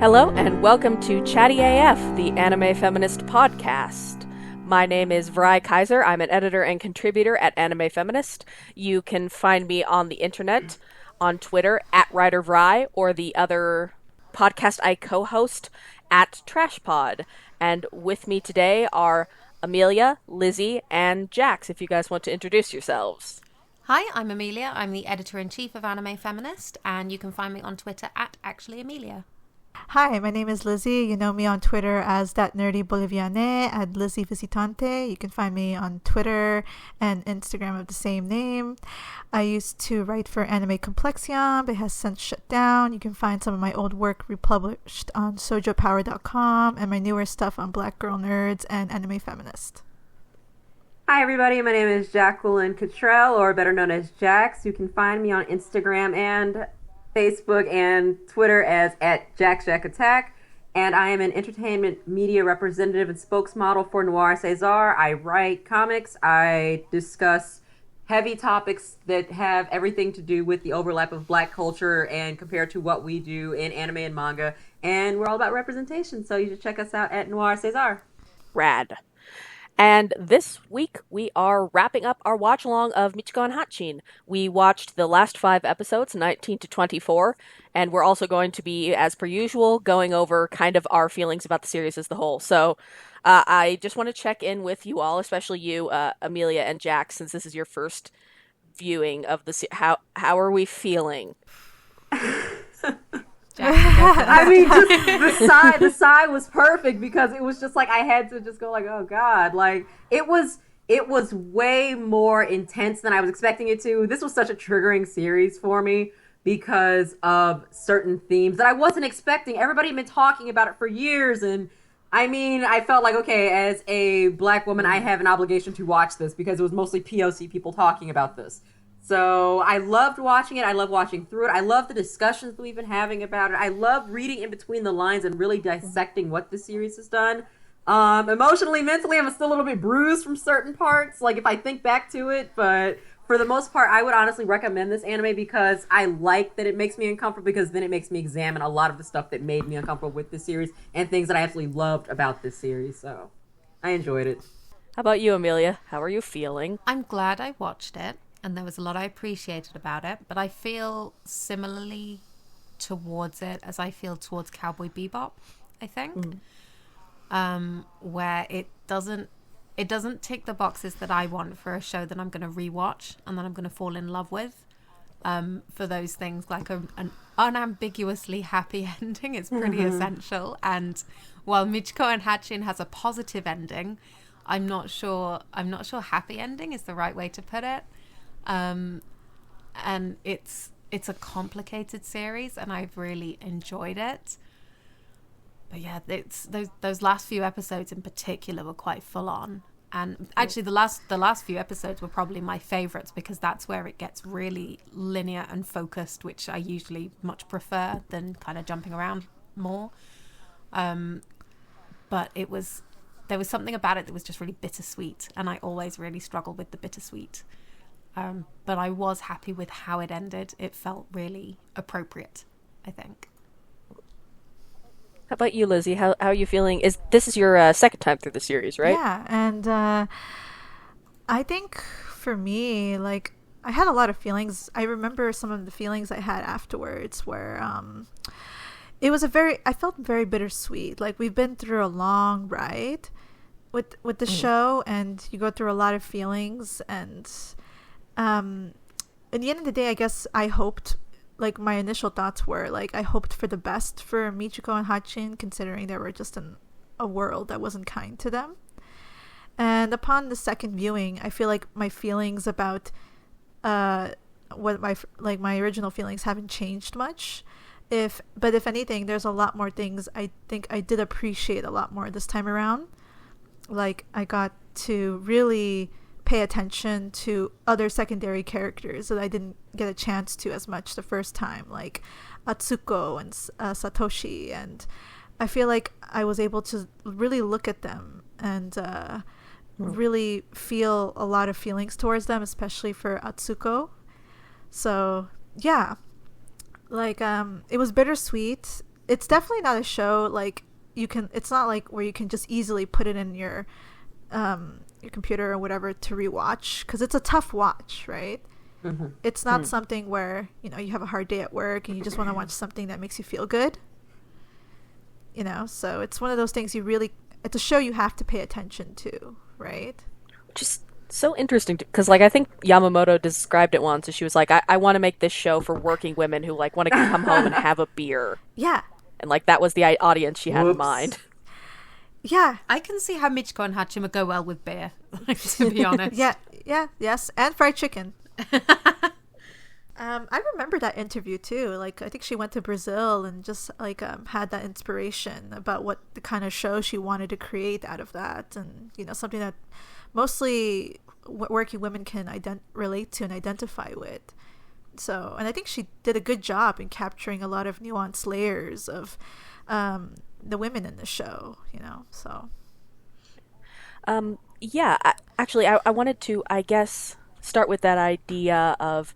Hello and welcome to Chatty AF, the Anime Feminist podcast. My name is Vrai Kaiser. I'm an editor and contributor at Anime Feminist. You can find me on the internet, on Twitter, at WriterVry, or the other podcast I co-host, at TrashPod. And with me today are Amelia, Lizzie, and Jax, if you guys want to introduce yourselves. Hi, I'm Amelia. I'm the editor-in-chief of Anime Feminist, and you can find me on Twitter at ActuallyAmelia. Hi, my name is Lizzie. You know me on Twitter as that nerdy Boliviane at Lizzie Visitante. You can find me on Twitter and Instagram of the same name. I used to write for Anime Complexion, but it has since shut down. You can find some of my old work republished on sojopower.com and my newer stuff on Black Girl Nerds and Anime Feminist. Hi everybody, my name is Jacqueline-Cottrell, or better known as Jax. You can find me on Instagram and Facebook and Twitter as @JaxJackAttack, and I am an entertainment media representative and spokesmodel for Noir César. I write comics, I discuss heavy topics that have everything to do with the overlap of Black culture and compared to what we do in anime and manga, and we're all about representation, so you should check us out at Noir César. Rad. And this week, we are wrapping up our watch-along of Michiko Hatchin. We watched the last 5 episodes, 19 to 24, and we're also going to be, as per usual, going over kind of our feelings about the series as the whole. So, I just want to check in with you all, especially you, Amelia and Jax, since this is your first viewing of the how are we feeling? I mean, just the sigh was perfect because it was just like I had to just go like, oh god, like it was way more intense than I was expecting it to. This was such a triggering series for me because of certain themes that I wasn't expecting. Everybody had been talking about it for years, and I mean, I felt like, okay, as a Black woman, I have an obligation to watch this because it was mostly POC people talking about this. So I loved watching it. I love watching through it. I love the discussions that we've been having about it. I love reading in between the lines and really dissecting what the series has done. Emotionally, mentally, I'm still a little bit bruised from certain parts, like if I think back to it. But for the most part, I would honestly recommend this anime because I like that it makes me uncomfortable, because then it makes me examine a lot of the stuff that made me uncomfortable with this series and things that I absolutely loved about this series. So I enjoyed it. How about you, Amelia? How are you feeling? I'm glad I watched it, and there was a lot I appreciated about it, but I feel similarly towards it as I feel towards Cowboy Bebop, I think. Where it doesn't tick the boxes that I want for a show that I'm going to rewatch and that I'm going to fall in love with. For those things, like an unambiguously happy ending is pretty essential. And while Michiko Hatchin has a positive ending, I'm not sure happy ending is the right way to put it. And it's a complicated series, and I've really enjoyed it. But yeah, it's those last few episodes in particular were quite full on. And actually, the last few episodes were probably my favorites because that's where it gets really linear and focused, which I usually much prefer than kind of jumping around more. But there was something about it that was just really bittersweet, and I always really struggle with the bittersweet. But I was happy with how it ended. It felt really appropriate, I think. How about you, Lizzie? How are you feeling? This is your second time through the series, right? Yeah, and I think for me, like, I had a lot of feelings. I remember some of the feelings I had afterwards where I felt very bittersweet. Like, we've been through a long ride with the show, and you go through a lot of feelings, and at the end of the day, I guess I hoped, like, my initial thoughts were, like, I hoped for the best for Michiko and Hatchin, considering they were just in a world that wasn't kind to them. And upon the second viewing, I feel like my feelings about my original feelings haven't changed much. But if anything, there's a lot more things I think I did appreciate a lot more this time around. Like, I got to really pay attention to other secondary characters that I didn't get a chance to as much the first time, like Atsuko and Satoshi, and I feel like I was able to really look at them and really feel a lot of feelings towards them, especially for Atsuko. So yeah, like it was bittersweet it's definitely not a show like you can. It's not like where you can just easily put it in your computer or whatever to rewatch, because it's a tough watch, right? Mm-hmm. It's not something where, you know, you have a hard day at work and you just want to watch something that makes you feel good. You know, so it's one of those things it's a show you have to pay attention to, right? Just so interesting because, like, I think Yamamoto described it once, and she was like, I want to make this show for working women who, like, want to come home and have a beer. Yeah. And, like, that was the audience she had in mind. Yeah. I can see how Michiko and Hatchin would go well with beer, to be honest. Yes, and fried chicken. I remember that interview too. Like, I think she went to Brazil and just like had that inspiration about what the kind of show she wanted to create out of that, and you know, something that mostly working women can relate to and identify with. So, and I think she did a good job in capturing a lot of nuanced layers of the women in the show. You know, so. Yeah, I wanted to, I guess, start with that idea of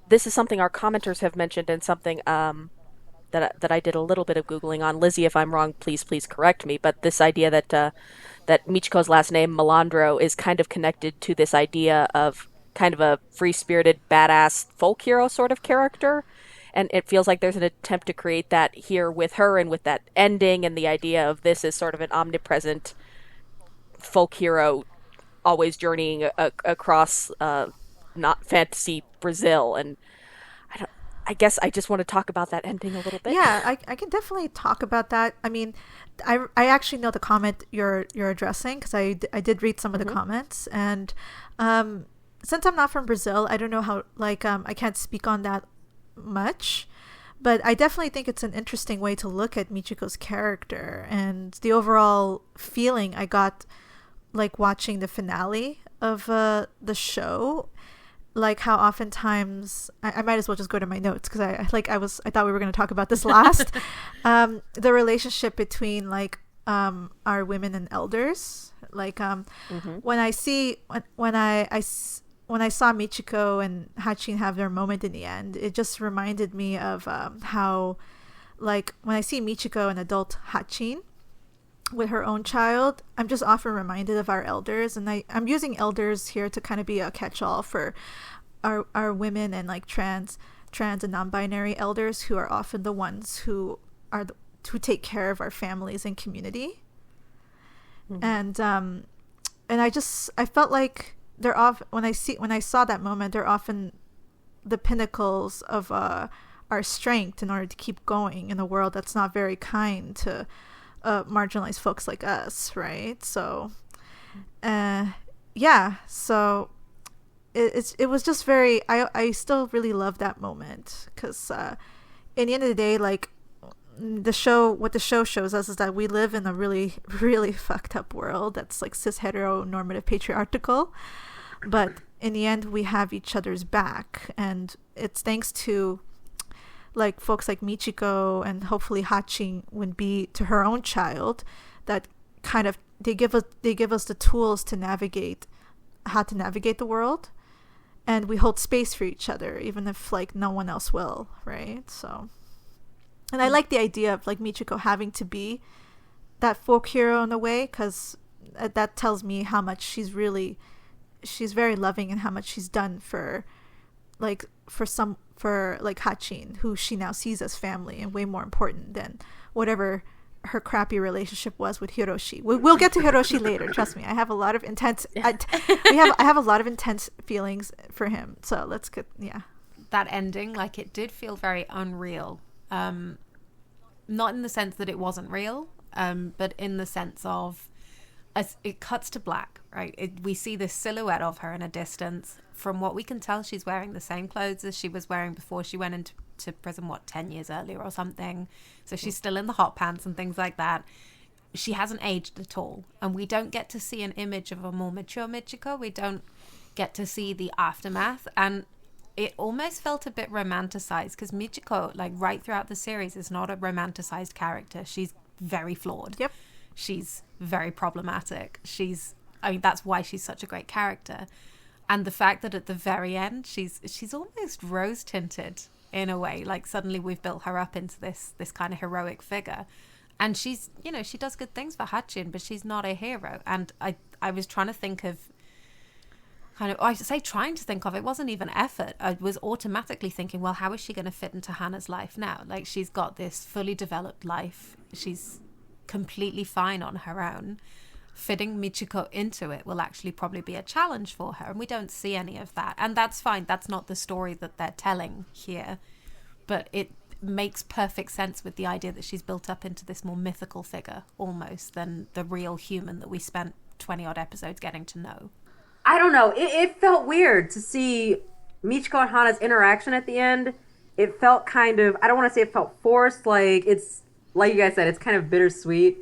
this is something our commenters have mentioned, and something that I did a little bit of Googling on. Lizzie, if I'm wrong, please correct me. But this idea that Michiko's last name, Melandro, is kind of connected to this idea of kind of a free-spirited, badass folk hero sort of character. And it feels like there's an attempt to create that here with her, and with that ending, and the idea of this as sort of an omnipresent folk hero always journeying across not fantasy Brazil. And I guess I just want to talk about that ending a little bit. Yeah, I can definitely talk about that. I mean, I actually know the comment you're addressing, because I did read some of the comments, and since I'm not from Brazil, I don't know how, like, I can't speak on that much, but I definitely think it's an interesting way to look at Michiko's character, and the overall feeling I got like watching the finale of the show, like how oftentimes I might as well just go to my notes, because I thought we were going to talk about this last. The relationship between like our women and elders, like when I saw Michiko and Hatchin have their moment in the end, it just reminded me of how, like, when I see Michiko, an adult Hatchin, with her own child, I'm just often reminded of our elders. And I'm using elders here to kind of be a catch-all for our women and like trans and non-binary elders, who are often the ones who take care of our families and community. And I felt like they're off when I saw that moment, they're often the pinnacles of our strength in order to keep going in a world that's not very kind to marginalized folks like us, right? So so it was just very, I still really love that moment, because in the end of the day, like, what the show shows us is that we live in a really, really fucked up world that's like cis heteronormative patriarchal, but in the end we have each other's back, and it's thanks to like folks like Michiko, and hopefully Hatchin would be to her own child, that kind of they give us the tools to navigate the world, and we hold space for each other even if like no one else will, right? So, and I like the idea of like Michiko having to be that folk hero in a way, because that tells me how much she's very loving, and how much she's done for Hatchin, who she now sees as family and way more important than whatever her crappy relationship was with Hiroshi. We'll get to Hiroshi later. Trust me, I have a lot of intense. I have a lot of intense feelings for him. So let's get that ending. Like, it did feel very unreal. Not in the sense that it wasn't real, but in the sense of, as it cuts to black, right? We see this silhouette of her in a distance. From what we can tell, she's wearing the same clothes as she was wearing before she went into prison, 10 years earlier or something. So she's still in the hot pants and things like that. She hasn't aged at all. And we don't get to see an image of a more mature Michiko. We don't get to see the aftermath. And it almost felt a bit romanticized, because Michiko, like, right throughout the series, is not a romanticized character. She's very flawed. Yep. She's very problematic. That's why she's such a great character. And the fact that at the very end she's almost rose tinted in a way. Like suddenly we've built her up into this kind of heroic figure. And she's, you know, she does good things for Hatchin, but she's not a hero. And I was trying to think of it wasn't even effort. I was automatically thinking, well, how is she going to fit into Hannah's life now? Like, she's got this fully developed life. She's completely fine on her own. Fitting Michiko into it will actually probably be a challenge for her. And we don't see any of that. And that's fine. That's not the story that they're telling here. But it makes perfect sense with the idea that she's built up into this more mythical figure, almost, than the real human that we spent 20-odd episodes getting to know. I don't know. It felt weird to see Michiko and Hana's interaction at the end. It felt kind of, I don't want to say it felt forced. Like, it's, like you guys said, it's kind of bittersweet.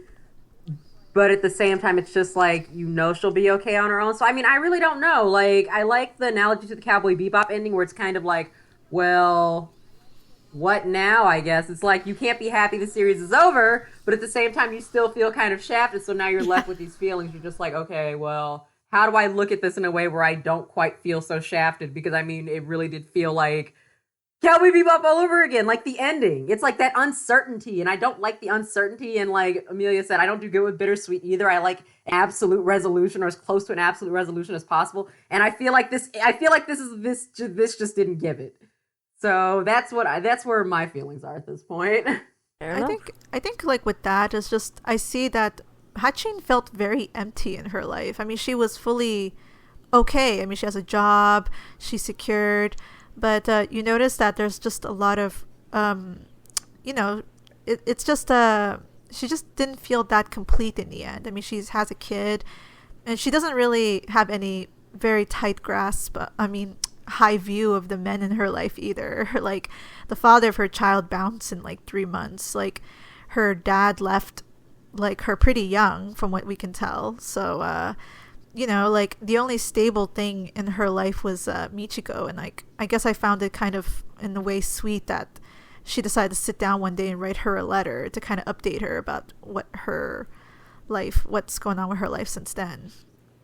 But at the same time, it's just like, you know she'll be okay on her own. So, I mean, I really don't know. Like, I like the analogy to the Cowboy Bebop ending where it's kind of like, well, what now, I guess? It's like, you can't be happy the series is over, but at the same time, you still feel kind of shafted. So now you're left with these feelings. You're just like, okay, well, how do I look at this in a way where I don't quite feel so shafted? Because, I mean, it really did feel like Cowboy Bebop all over again, like the ending. It's like that uncertainty, and I don't like the uncertainty, and like Amelia said, I don't do good with bittersweet either. I like absolute resolution, or as close to an absolute resolution as possible, and I feel like this just didn't give it. So that's where my feelings are at this point. I think like with that, it's just, I see that Hatchin felt very empty in her life. I mean, she was fully okay. I mean, she has a job, she's secured, but you notice that there's just a lot of, it's just, she just didn't feel that complete in the end. I mean, she has a kid, and she doesn't really have any very tight grasp, high view of the men in her life either. Like, the father of her child bounced in like 3 months. Like, her dad left like her pretty young from what we can tell. So like the only stable thing in her life was Michiko, and like I guess I found it kind of in a way sweet that she decided to sit down one day and write her a letter to kind of update her about what's going on with her life since then.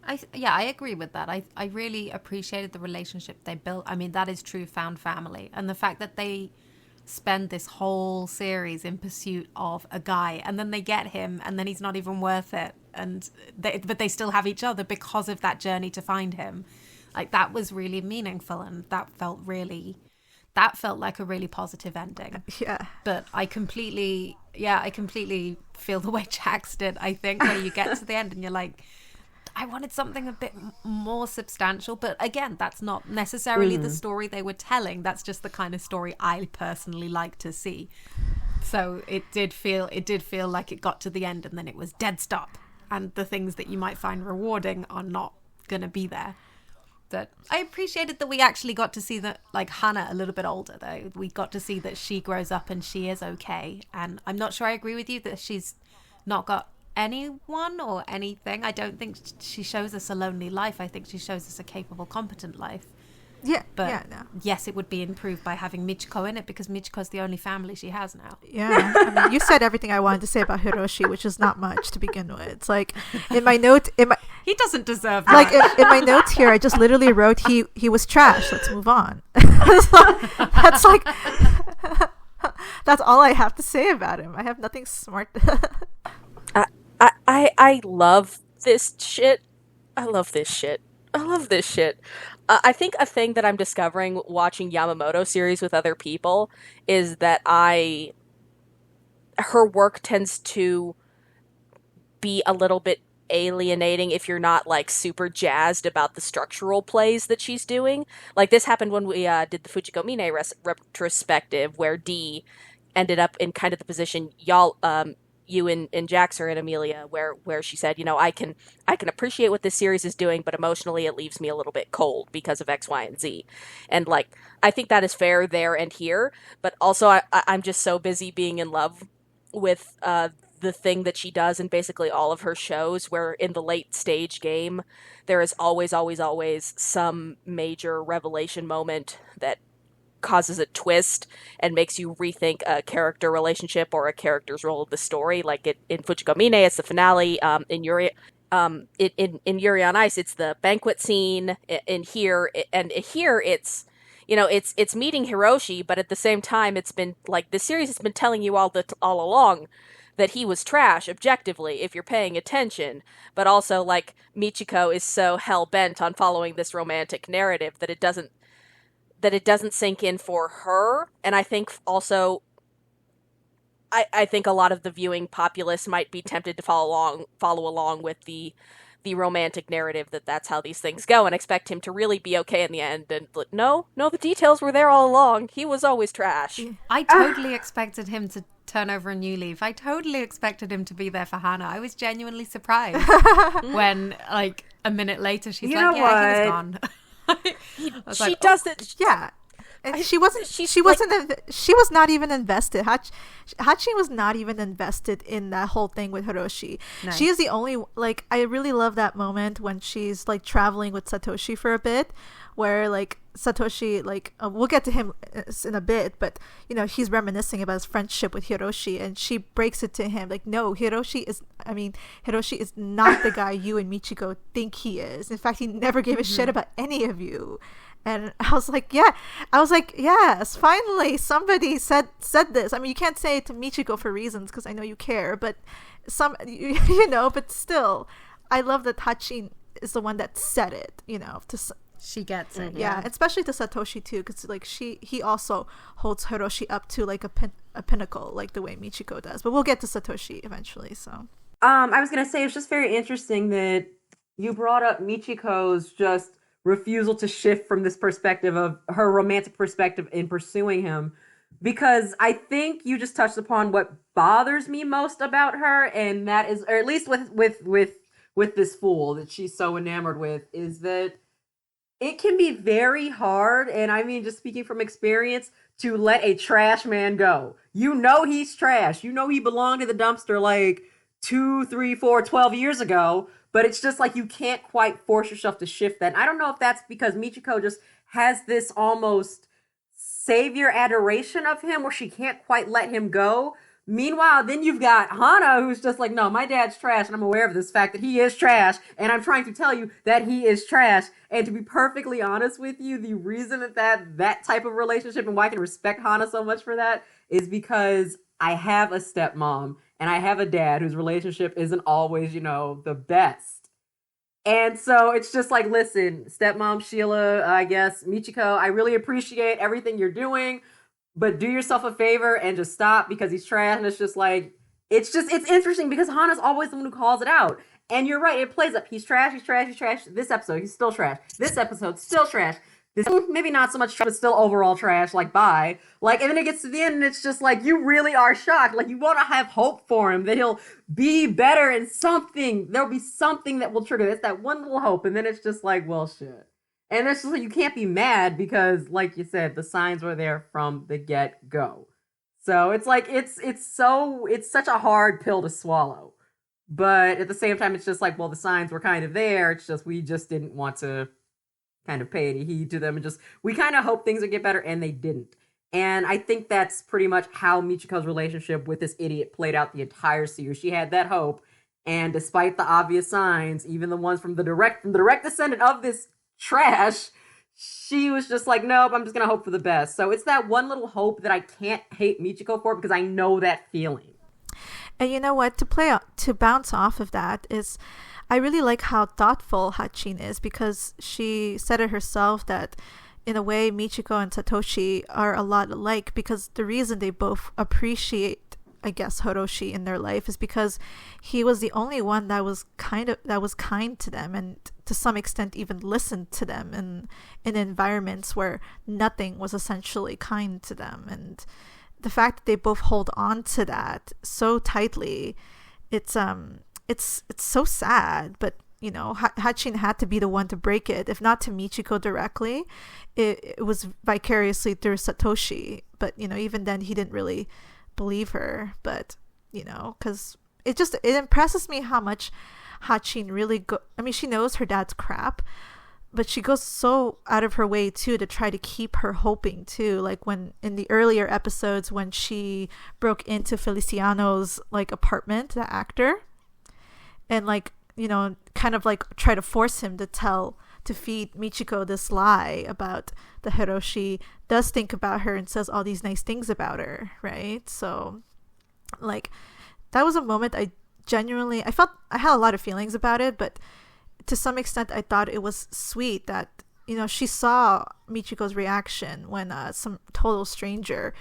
I agree with that. I really appreciated the relationship they built. I mean, that is true found family, and the fact that they spend this whole series in pursuit of a guy, and then they get him, and then he's not even worth it, but they still have each other because of that journey to find him. Like, that was really meaningful, and that felt like a really positive ending. Yeah. But I completely feel the way Jax did, I think, where you get to the end and you're like, I wanted something a bit more substantial, but again, that's not necessarily the story they were telling. That's just the kind of story I personally like to see. So it did feel like it got to the end and then it was dead stop, and the things that you might find rewarding are not gonna be there. But I appreciated that we actually got to see that, like, Hannah a little bit older, though. We got to see that she grows up and she is okay. And I'm not sure I agree with you that she's not got anyone or anything. I don't think she shows us a lonely life. I think she shows us a capable, competent life. Yeah, but yes, it would be improved by having Michiko in it, because Michiko's the only family she has now. Yeah, I mean, you said everything I wanted to say about Hiroshi, which is not much to begin with. It's like in my note, he doesn't deserve that. Like in my notes here, I just literally wrote he was trash. Let's move on. That's like that's all I have to say about him. I have nothing smart. I love this shit. I love this shit. I think a thing that I'm discovering watching Yamamoto series with other people is that her work tends to be a little bit alienating if you're not like super jazzed about the structural plays that she's doing. Like, this happened when we did the Fujiko Mine retrospective, where D ended up in kind of the position you and Jax are in, Amelia, where she said, I can appreciate what this series is doing, but emotionally it leaves me a little bit cold because of X, Y, and Z. And like, I think that is fair there and here, but also I'm just so busy being in love with the thing that she does in basically all of her shows, where in the late stage game there is always, always, always some major revelation moment that causes a twist and makes you rethink a character relationship or a character's role in the story. Like in Fujiko Mine, it's the finale. In Yuri on Ice, it's the banquet scene. In here, it's it's meeting Hiroshi, but at the same time, it's been like this series has been telling you all along that he was trash objectively if you're paying attention, but also like Michiko is so hell bent on following this romantic narrative that it doesn't sink in for her. And I think also I think a lot of the viewing populace might be tempted to follow along with the romantic narrative that's how these things go, and expect him to really be okay in the end. And no, the details were there all along. He was always trash. I totally expected him to turn over a new leaf. I totally expected him to be there for Hannah. I was genuinely surprised when, like, a minute later, she's like, yeah, he was gone. She does it. Yeah. And she was not even invested. Hachi was not even invested in that whole thing with Hiroshi. Nice. She is the only, like, I really love that moment when she's like traveling with Satoshi for a bit, where like Satoshi, like, we'll get to him in a bit, but he's reminiscing about his friendship with Hiroshi, and she breaks it to him like, no, Hiroshi is not the guy you and Michiko think he is. In fact, he never gave a shit about any of you. And I was like, yes, finally somebody said this. I mean, you can't say it to Michiko for reasons, because I know you care, but but still, I love that Hatchin is the one that said it, she gets it. Yeah, especially to Satoshi too, because like he also holds Hiroshi up to like a pinnacle, like the way Michiko does. But we'll get to Satoshi eventually. So I was gonna say, it's just very interesting that you brought up Michiko's just refusal to shift from this perspective of her romantic perspective in pursuing him, because I think you just touched upon what bothers me most about her, and that is, or at least with this fool that she's so enamored with, is that it can be very hard, and I mean, just speaking from experience, to let a trash man go. He's trash. He belonged to the dumpster like 2, 3, 4, 12 years ago, but it's just like you can't quite force yourself to shift that. And I don't know if that's because Michiko just has this almost savior adoration of him where she can't quite let him go. Meanwhile, then you've got Hana, who's just like, no, my dad's trash, and I'm aware of this fact that he is trash, and I'm trying to tell you that he is trash. And to be perfectly honest with you, the reason that type of relationship, and why I can respect Hana so much for that, is because I have a stepmom, and I have a dad whose relationship isn't always, the best. And so it's just like, listen, stepmom Sheila, I guess, Michiko, I really appreciate everything you're doing, but do yourself a favor and just stop, because he's trash. And it's just like, it's interesting because Hana's always the one who calls it out. And you're right, it plays up. He's trash. This episode, he's still trash. This episode, still trash. This, maybe not so much trash, but still overall trash, like, bye. Like, and then it gets to the end, and it's just like, you really are shocked. Like, you want to have hope for him, that he'll be better, and there'll be something that will trigger this, that one little hope, and then it's just like, well, shit. And it's just like, you can't be mad, because, like you said, the signs were there from the get-go. So it's like, it's such a hard pill to swallow. But at the same time, it's just like, well, the signs were kind of there, it's just, we just didn't want to kind of pay any heed to them, and just, we kind of hope things would get better, and they didn't. And I think that's pretty much how Michiko's relationship with this idiot played out the entire series. She had that hope, and despite the obvious signs, even the ones from the direct descendant of this trash, she was just like, nope, I'm just gonna hope for the best. So it's that one little hope that I can't hate Michiko for, because I know that feeling. And you know what, to bounce off of that is, I really like how thoughtful Hatchin is, because she said it herself that in a way Michiko and Satoshi are a lot alike, because the reason they both appreciate, I guess, Hiroshi in their life is because he was the only one that was kind to them, and to some extent even listened to them in environments where nothing was essentially kind to them. And the fact that they both hold on to that so tightly, it's so sad, but Hatchin had to be the one to break it, if not to Michiko directly, it was vicariously through Satoshi. But even then he didn't really believe her. But because it impresses me how much Hatchin really she knows her dad's crap, but she goes so out of her way too to try to keep her hoping too. Like when in the earlier episodes, when she broke into Feliciano's like apartment, the actor, and like kind of like try to force him to to feed Michiko this lie about the Hiroshi, does think about her and says all these nice things about her, right? So, like, that was a moment I felt I had a lot of feelings about it, but to some extent I thought it was sweet that, you know, she saw Michiko's reaction when some total stranger,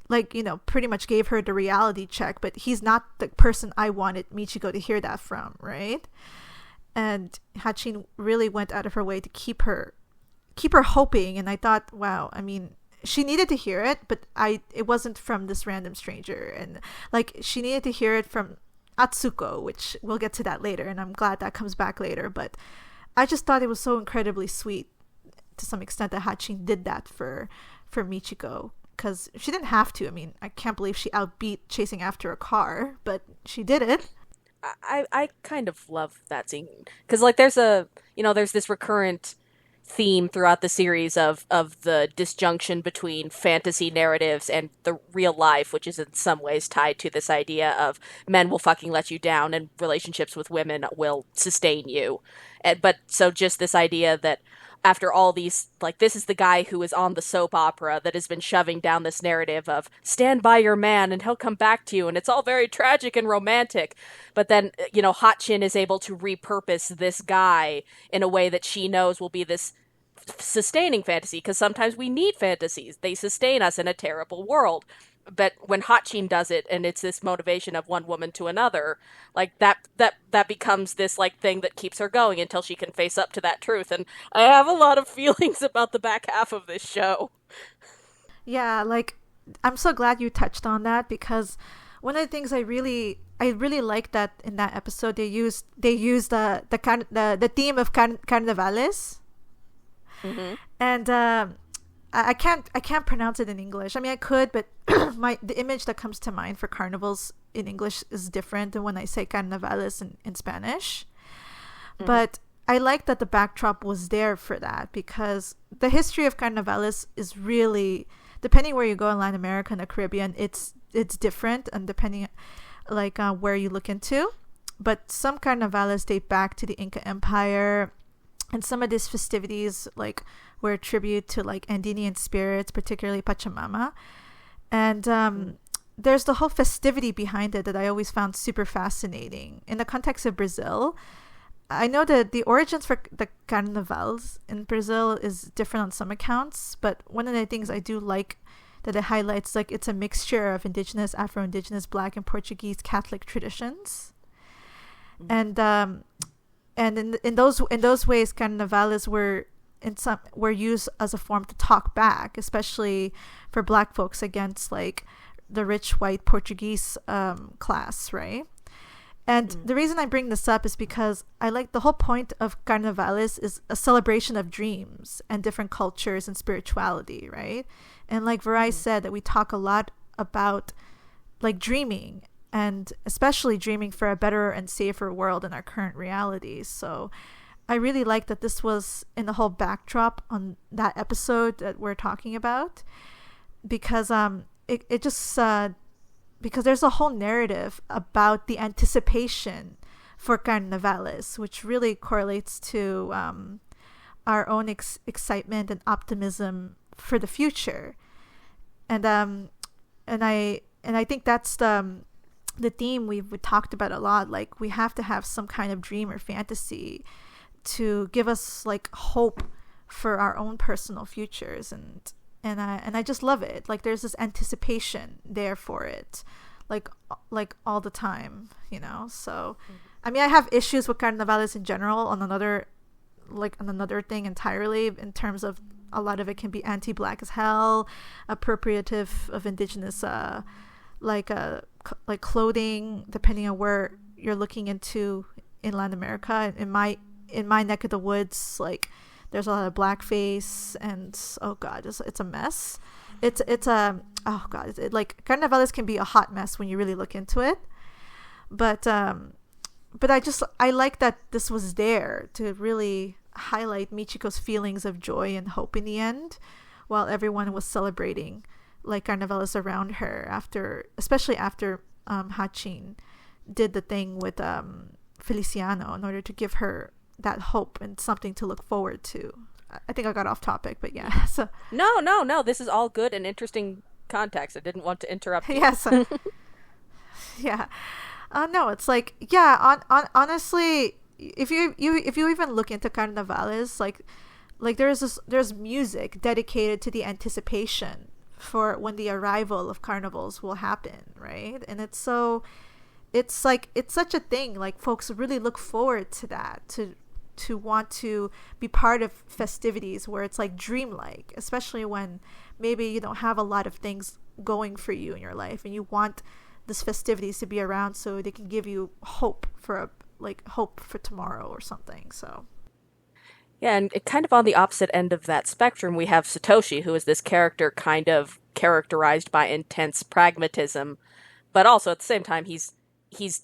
like, you know, pretty much gave her the reality check, but he's not the person I wanted Michiko to hear that from, right? And Hatchin really went out of her way to keep her hoping, and I thought, wow, I mean, she needed to hear it, but it wasn't from this random stranger, and like, she needed to hear it from Atsuko, which we'll get to that later, and I'm glad that comes back later, but I just thought it was so incredibly sweet to some extent that Hatchin did that for Michiko, because she didn't have to. I mean, I can't believe she outbeat chasing after a car, but she did it. I kind of love that scene because, like, there's this recurrent theme throughout the series of the disjunction between fantasy narratives and the real life, which is in some ways tied to this idea of men will fucking let you down and relationships with women will sustain you. But so just this idea that after all these, like, this is the guy who is on the soap opera that has been shoving down this narrative of stand by your man and he'll come back to you, and it's all very tragic and romantic. But then, you know, Hatchin is able to repurpose this guy in a way that she knows will be this sustaining fantasy, because sometimes we need fantasies. They sustain us in a terrible world. But when Hatchin does it, and it's this motivation of one woman to another, like that becomes this like thing that keeps her going until she can face up to that truth. And I have a lot of feelings about the back half of this show. Yeah, like, I'm so glad you touched on that, because one of the things I really liked that in that episode they used the theme of carnavales. Mm-hmm. And I can't pronounce it in English. I mean, I could, but the image that comes to mind for carnivals in English is different than when I say carnavales in Spanish. Mm-hmm. But I like that the backdrop was there for that, because the history of carnavales is really, depending where you go in Latin America and the Caribbean, it's different, and depending like where you look into. But some carnavales date back to the Inca Empire, and some of these festivities like were a tribute to like Andean spirits, particularly Pachamama. And there's the whole festivity behind it that I always found super fascinating. In the context of Brazil, I know that the origins for the carnivals in Brazil is different on some accounts, but one of the things I do like that it highlights, like, it's a mixture of indigenous, Afro-Indigenous, Black, and Portuguese Catholic traditions. Mm-hmm. And in those ways, carnavales were used as a form to talk back, especially for Black folks, against like the rich white Portuguese class, right? And the reason I bring this up is because I like the whole point of carnavales is a celebration of dreams and different cultures and spirituality, right? And like Vrai said, that we talk a lot about like dreaming, and especially dreaming for a better and safer world in our current realities. So I really like that this was in the whole backdrop on that episode that we're talking about, because it just because there's a whole narrative about the anticipation for carnavales, which really correlates to our own excitement and optimism for the future. And I think that's the theme we've talked about a lot. Like, we have to have some kind of dream or fantasy to give us like hope for our own personal futures, and I just love it. Like, there's this anticipation there for it, like all the time, you know. So I mean, I have issues with carnavales in general on another thing entirely, in terms of a lot of it can be anti-Black as hell, appropriative of indigenous like clothing, depending on where you're looking into in Latin America. In my neck of the woods, like, there's a lot of blackface, and oh god, it's a mess. It's oh god, like, carnavales can be a hot mess when you really look into it. But I like that this was there to really highlight Michiko's feelings of joy and hope in the end, while everyone was celebrating like carnavales around her, especially after Hatchin did the thing with Feliciano in order to give her that hope and something to look forward to. I think I got off topic, but yeah. So No. This is all good and interesting context. I didn't want to interrupt you. yes, yeah. No, it's like, yeah. Honestly, if you even look into carnavales, like there's music dedicated to the anticipation for when the arrival of carnivals will happen, right? And it's such a thing. Like, folks really look forward to that, to want to be part of festivities where it's like dreamlike, especially when maybe you don't have a lot of things going for you in your life and you want this festivities to be around so they can give you hope for tomorrow or something. So Yeah, and kind of on the opposite end of that spectrum, we have Satoshi, who is this character kind of characterized by intense pragmatism, but also at the same time he's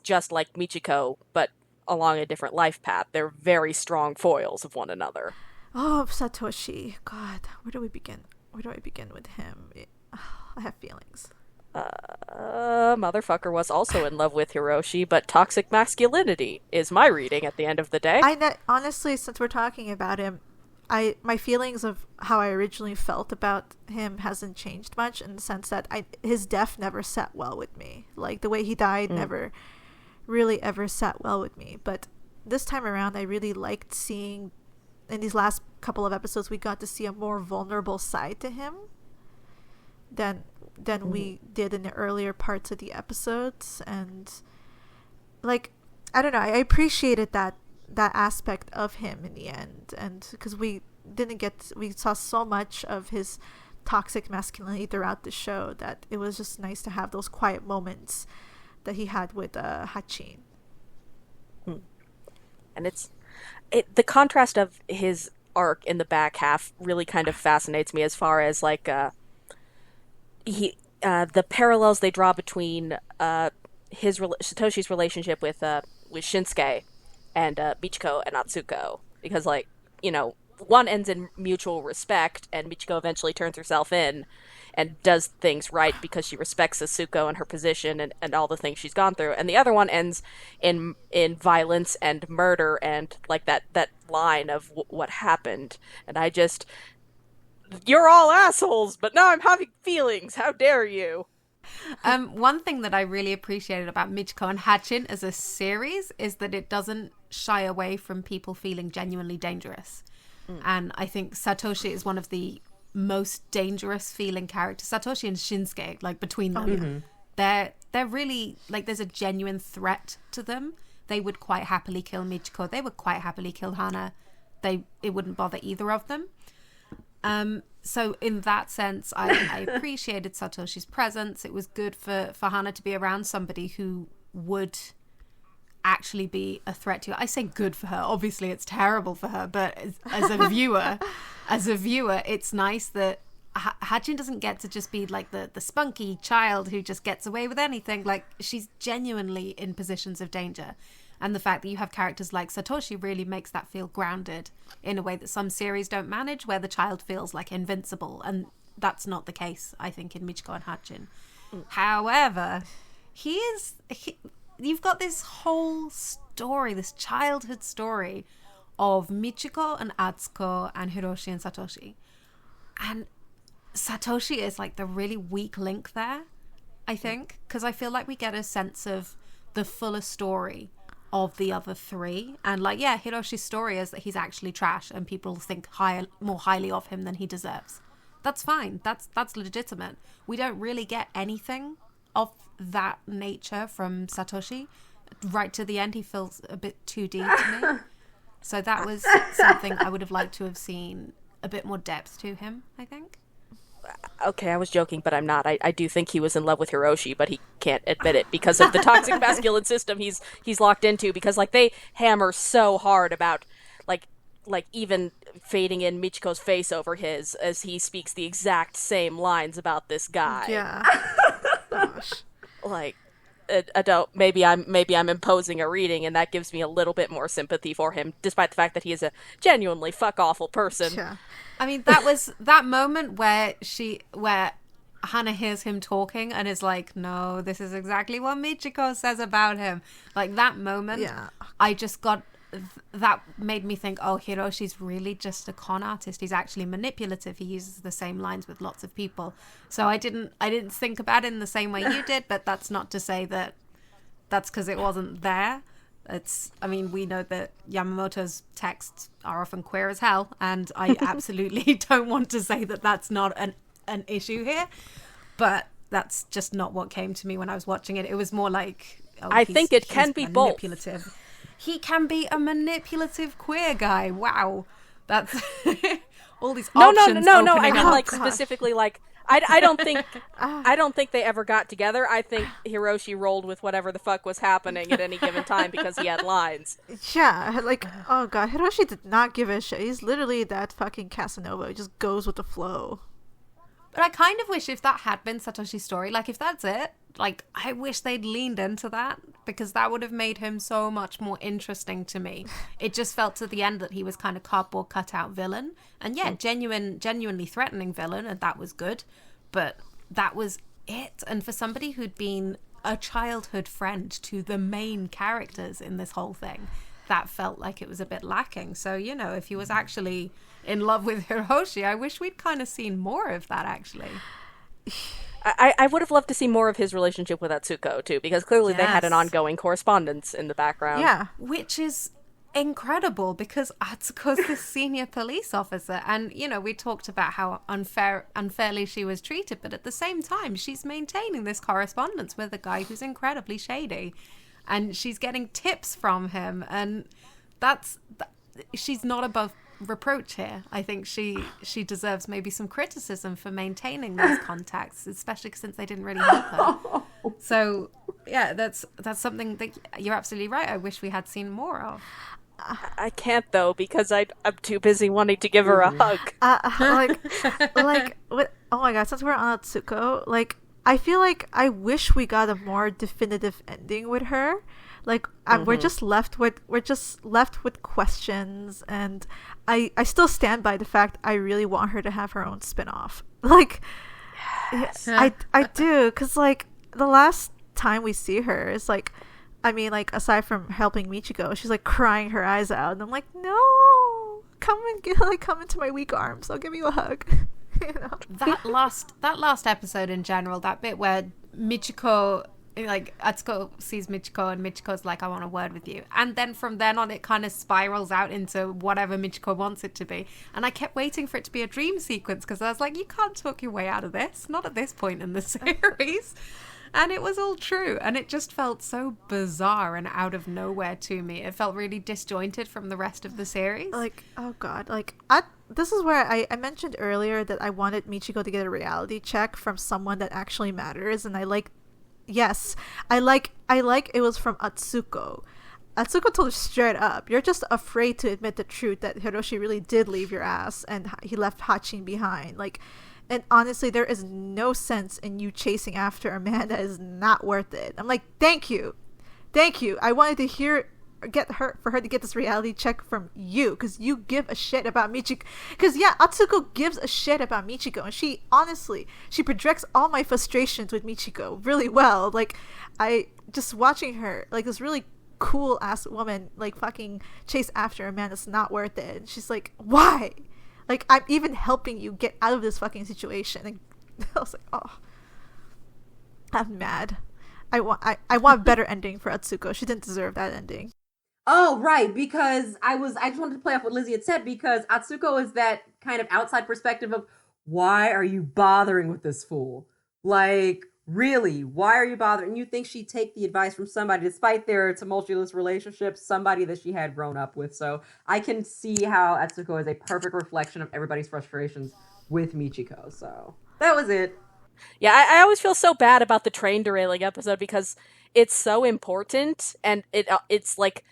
just like Michiko, but along a different life path. They're very strong foils of one another. Oh, Satoshi. God, where do we begin? Where do I begin with him? I have feelings. Motherfucker was also in love with Hiroshi, but toxic masculinity is my reading at the end of the day. Honestly, since we're talking about him, my feelings of how I originally felt about him hasn't changed much, in the sense that his death never sat well with me. Like, the way he died never really ever sat well with me. But this time around, I really liked seeing, in these last couple of episodes, we got to see a more vulnerable side to him than we did in the earlier parts of the episodes. And, like, I don't know, I appreciated that aspect of him in the end, and because we saw so much of his toxic masculinity throughout the show, that it was just nice to have those quiet moments that he had with Hatchin. And the contrast of his arc in the back half really kind of fascinates me, as far as like the parallels they draw between Satoshi's relationship with Shinsuke and Michiko and Atsuko, because, like, you know, one ends in mutual respect, and Michiko eventually turns herself in and does things right because she respects Atsuko and her position and all the things she's gone through, and the other one ends in violence and murder and, like, that line of what happened. And I just, you're all assholes, but now I'm having feelings, how dare you. One thing that I really appreciated about Michiko and Hatchin as a series is that it doesn't shy away from people feeling genuinely dangerous. And I think Satoshi is one of the most dangerous feeling characters. Satoshi and Shinsuke, like, between them, they're really, like, there's a genuine threat to them. They would quite happily kill Michiko. They would quite happily kill Hana. It wouldn't bother either of them. So in that sense, I appreciated Satoshi's presence. It was good for Hana to be around somebody who would actually be a threat to her. I say good for her. Obviously, it's terrible for her. But as a viewer, it's nice that Hatchin doesn't get to just be like the spunky child who just gets away with anything. Like, she's genuinely in positions of danger. And the fact that you have characters like Satoshi really makes that feel grounded in a way that some series don't manage, where the child feels like invincible. And that's not the case, I think, in Michiko and Hatchin. However, you've got this whole story, this childhood story of Michiko and Atsuko and Hiroshi and Satoshi. And Satoshi is like the really weak link there, I think, because I feel like we get a sense of the fuller story of the other three. And, like, yeah, Hiroshi's story is that he's actually trash and people think more highly of him than he deserves. That's fine. That's legitimate. We don't really get anything of that nature from Satoshi. Right to the end, he feels a bit 2D to me. So that was something I would have liked to have seen a bit more depth to him, I think. Okay, I was joking, but I'm not. I do think he was in love with Hiroshi, but he can't admit it because of the toxic masculine system he's locked into, because, like, they hammer so hard about, like even fading in Michiko's face over his as he speaks the exact same lines about this guy. Yeah. Gosh. Like, I don't, maybe I'm imposing a reading, and that gives me a little bit more sympathy for him, despite the fact that he is a genuinely fuck-awful person. Yeah. I mean, that was that moment where Hana hears him talking and is like, no, this is exactly what Michiko says about him. Like, that moment, Yeah. I just got that made me think, oh, Hiroshi's really just a con artist. He's actually manipulative. He uses the same lines with lots of people. So I didn't think about it in the same way you did, but that's not to say that that's because it wasn't there. We know that Yamamoto's texts are often queer as hell, and I absolutely don't want to say that that's not an issue here, but that's just not what came to me when I was watching it. It was more like, I think it can be manipulative. both. He can be a manipulative queer guy. Wow. That's all these options. No. I mean, like, specifically, like, I don't think they ever got together. I think Hiroshi rolled with whatever the fuck was happening at any given time because he had lines. Yeah, like, oh god, Hiroshi did not give a shit. He's literally that fucking Casanova. He just goes with the flow. But I kind of wish if that had been Satoshi's story, like, if that's it, like, I wish they'd leaned into that, because that would have made him so much more interesting to me. It just felt to the end that he was kind of cardboard cutout villain. And yeah, genuinely threatening villain, and that was good. But that was it. And for somebody who'd been a childhood friend to the main characters in this whole thing, that felt like it was a bit lacking. So, you know, if he was actually in love with Hiroshi, I wish we'd kind of seen more of that, actually. I would have loved to see more of his relationship with Atsuko, too, because clearly they had an ongoing correspondence in the background. Yeah. Which is incredible, because Atsuko's the senior police officer, and, you know, we talked about how unfairly she was treated, but at the same time, she's maintaining this correspondence with a guy who's incredibly shady, and she's getting tips from him, and she's not above reproach here. I think she deserves maybe some criticism for maintaining those contacts, especially since they didn't really help her. So yeah, that's something that you're absolutely right. I wish we had seen more of. I can't though, because I'm too busy wanting to give her a hug. What? Oh my god! Since we're on Atsuko, like, I feel like I wish we got a more definitive ending with her. Like, we're just left with questions, and I still stand by the fact I really want her to have her own spin-off. Like, yes. I do, because, like, the last time we see her is, like, I mean, like, aside from helping Michiko, she's, like, crying her eyes out, and I'm like, no, come into my weak arms, I'll give you a hug. You know? That last episode in general, that bit where Michiko, like, Atsuko sees Michiko and Michiko's like, I want a word with you, and then from then on it kind of spirals out into whatever Michiko wants it to be, and I kept waiting for it to be a dream sequence, because I was like, you can't talk your way out of this, not at this point in the series. And it was all true, and it just felt so bizarre and out of nowhere to me. It felt really disjointed from the rest of the series. Like, oh god, like, this is where I mentioned earlier that I wanted Michiko to get a reality check from someone that actually matters, and I like it was from Atsuko. Atsuko told her straight up, you're just afraid to admit the truth that Hiroshi really did leave your ass and he left Hatchin behind. Like, and honestly, there is no sense in you chasing after a man that is not worth it. I'm like, thank you. I wanted to for her to get this reality check from you, because you give a shit about Michiko. Because yeah, Atsuko gives a shit about Michiko, and she projects all my frustrations with Michiko really well. Like, I just watching her, like, this really cool ass woman, like, fucking chase after a man that's not worth it. And she's like, why? Like, I'm even helping you get out of this fucking situation. And I was like, oh, I'm mad. I want a better ending for Atsuko. She didn't deserve that ending. Oh, right, because I just wanted to play off what Lizzie had said, because Atsuko is that kind of outside perspective of, why are you bothering with this fool? Like, really, why are you bothering? And you think she'd take the advice from somebody, despite their tumultuous relationship, somebody that she had grown up with. So I can see how Atsuko is a perfect reflection of everybody's frustrations with Michiko. So that was it. Yeah, I always feel so bad about the train derailing episode, because it's so important, and it's like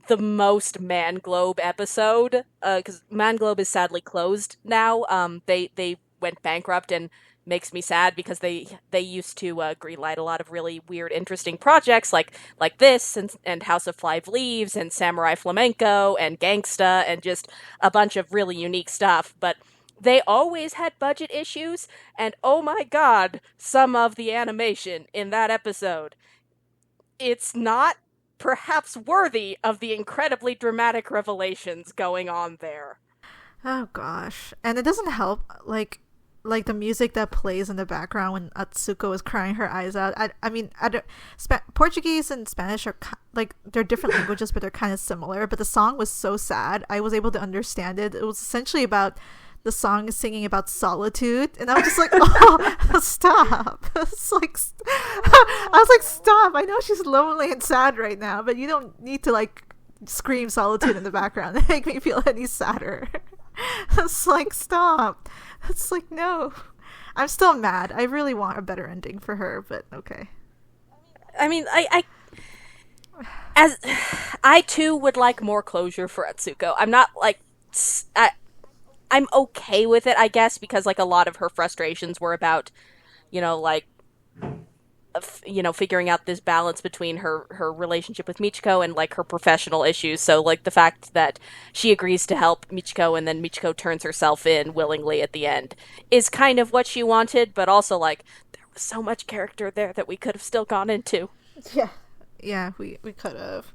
the most Man Globe episode, because Man Globe is sadly closed now. They went bankrupt, and makes me sad, because they used to greenlight a lot of really weird, interesting projects like this, and House of Five Leaves, and Samurai Flamenco, and Gangsta, and just a bunch of really unique stuff. But they always had budget issues, and oh my god, some of the animation in that episode, it's not perhaps worthy of the incredibly dramatic revelations going on there. Oh gosh. And it doesn't help, like the music that plays in the background when Atsuko is crying her eyes out. I mean, Portuguese and Spanish are like, they're different languages, but they're kind of similar. But the song was so sad. I was able to understand it. It was essentially about the song singing about solitude, and I was just like, oh, stop. It's like, I was like, stop. I know she's lonely and sad right now, but you don't need to like scream solitude in the background and make me feel any sadder. It's like, stop. It's like, no. I'm still mad. I really want a better ending for her, but okay. I mean, I too would like more closure for Atsuko. I'm not like, I'm okay with it, I guess, because like a lot of her frustrations were about, like, figuring out this balance between her relationship with Michiko and like her professional issues. So like the fact that she agrees to help Michiko and then Michiko turns herself in willingly at the end is kind of what she wanted, but also like there was so much character there that we could have still gone into. Yeah, we could have.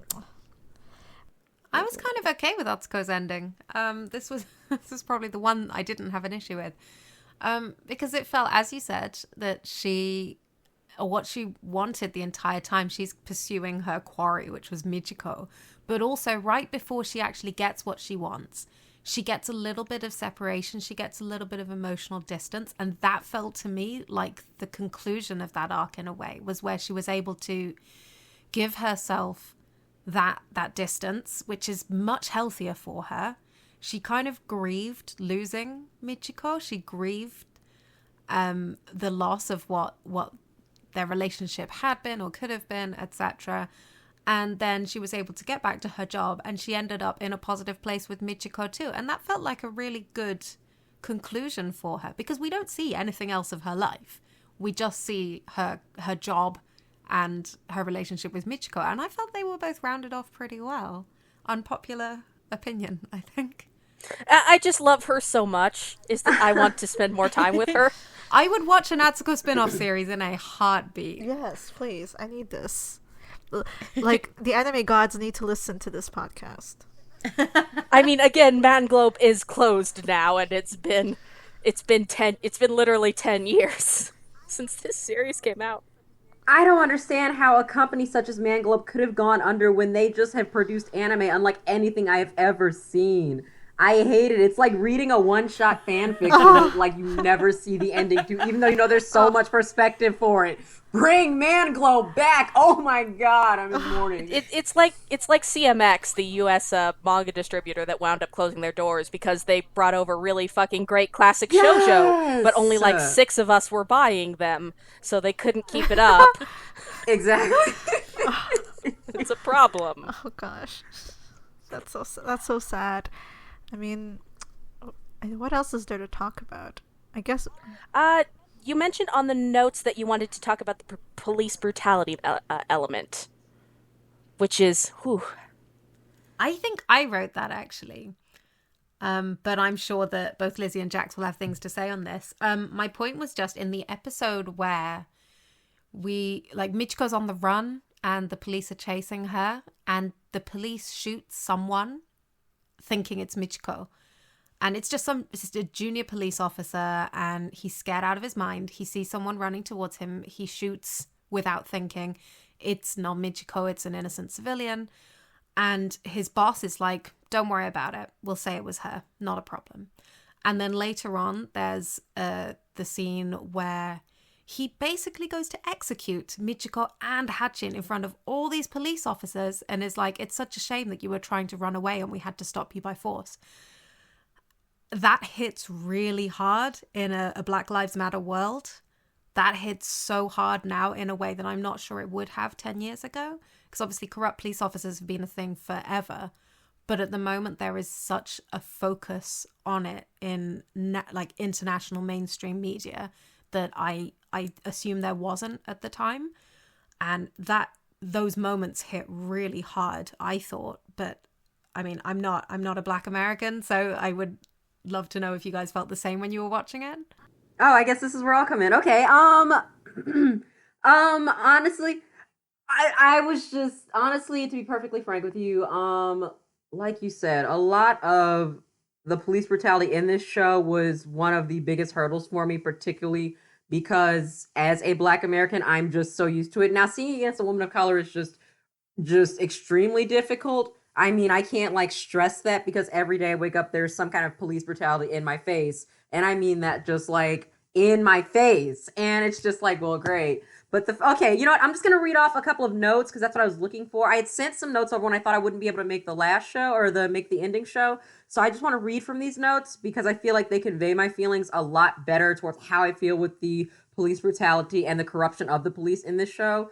I was kind of okay with Atsuko's ending. This was probably the one I didn't have an issue with, because it felt, as you said, that what she wanted the entire time, she's pursuing her quarry, which was Michiko, but also right before she actually gets what she wants, she gets a little bit of separation, she gets a little bit of emotional distance, and that felt to me like the conclusion of that arc in a way, was where she was able to give herself that distance, which is much healthier for her. She kind of grieved losing Michiko. She grieved the loss of what their relationship had been or could have been, etc. And then she was able to get back to her job, and she ended up in a positive place with Michiko too. And that felt like a really good conclusion for her, because we don't see anything else of her life. We just see her job and her relationship with Michiko, and I felt they were both rounded off pretty well. Unpopular opinion, I think. I just love her so much, is that I want to spend more time with her. I would watch an Atsuko spin-off series in a heartbeat. Yes, please. I need this. Like, the anime gods need to listen to this podcast. I mean, again, Man Globe is closed now, and it's been literally 10 years since this series came out. I don't understand how a company such as Manglobe could have gone under when they just have produced anime unlike anything I have ever seen. I hate it. It's like reading a one-shot fanfiction that like you never see the ending to, even though you know there's so much perspective for it. Bring Manglobe back! Oh my god, I'm in mourning. It's like CMX, the U.S. Manga distributor that wound up closing their doors because they brought over really fucking great classic shoujo, but only like 6 of us were buying them, so they couldn't keep it up. Exactly. It's a problem. Oh gosh, that's so sad. I mean, what else is there to talk about? I guess. You mentioned on the notes that you wanted to talk about the police brutality element, which is, whew. I think I wrote that actually, but I'm sure that both Lizzie and Jax will have things to say on this. My point was just in the episode where Michiko's on the run and the police are chasing her, and the police shoot someone thinking it's Michiko. And it's just a junior police officer, and he's scared out of his mind. He sees someone running towards him. He shoots without thinking. It's not Michiko, it's an innocent civilian. And his boss is like, don't worry about it. We'll say it was her. Not a problem. And then later on, there's the scene where he basically goes to execute Michiko and Hatchin in front of all these police officers and is like, it's such a shame that you were trying to run away and we had to stop you by force. That hits really hard in a Black Lives Matter world. That hits so hard now in a way that I'm not sure it would have 10 years ago. Because obviously corrupt police officers have been a thing forever. But at the moment, there is such a focus on it in international mainstream media that I assume there wasn't at the time. And those moments hit really hard, I thought. But I mean, I'm not a Black American, so I would love to know if you guys felt the same when you were watching it. Oh, I guess this is where I'll come in. Okay. Honestly, I was just honestly, to be perfectly frank with you, like you said, a lot of the police brutality in this show was one of the biggest hurdles for me, particularly because as a Black American, I'm just so used to it. Now, seeing against a woman of color is just extremely difficult. I mean, I can't like stress that because every day I wake up, there's some kind of police brutality in my face. And I mean that just like in my face. And it's just like, well, great. But okay, you know what? I'm just going to read off a couple of notes because that's what I was looking for. I had sent some notes over when I thought I wouldn't be able to make the last show or make the ending show. So I just want to read from these notes because I feel like they convey my feelings a lot better towards how I feel with the police brutality and the corruption of the police in this show.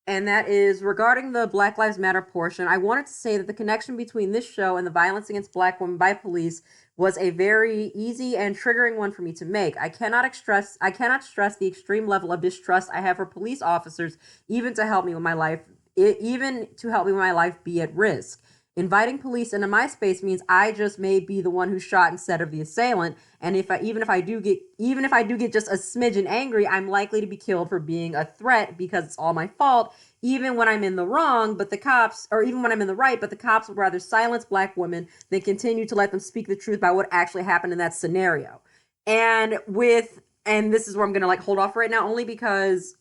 And that is regarding the Black Lives Matter portion. I wanted to say that the connection between this show and the violence against Black women by police was a very easy and triggering one for me to make. I cannot stress the extreme level of distrust I have for police officers, even to help me with my life, be at risk. Inviting police into my space means I just may be the one who shot instead of the assailant, and even if I do get just a smidgen angry, I'm likely to be killed for being a threat because it's all my fault, even when I'm in the wrong, even when I'm in the right, but the cops would rather silence Black women than continue to let them speak the truth about what actually happened in that scenario. And this is where I'm gonna like hold off right now, only because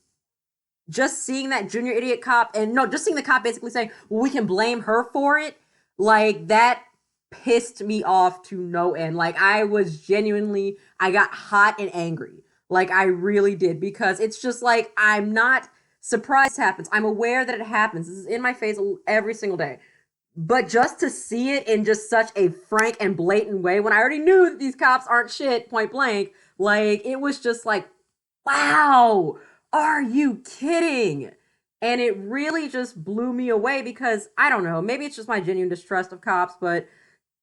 just seeing that junior idiot cop, just seeing the cop basically saying, well, we can blame her for it, like that pissed me off to no end. Like I got hot and angry. Like I really did, because it's just like, I'm not surprised it happens. I'm aware that it happens. This is in my face every single day. But just to see it in just such a frank and blatant way, when I already knew that these cops aren't shit, point blank, like it was just like, wow, are you kidding? And it really just blew me away because, I don't know, maybe it's just my genuine distrust of cops, but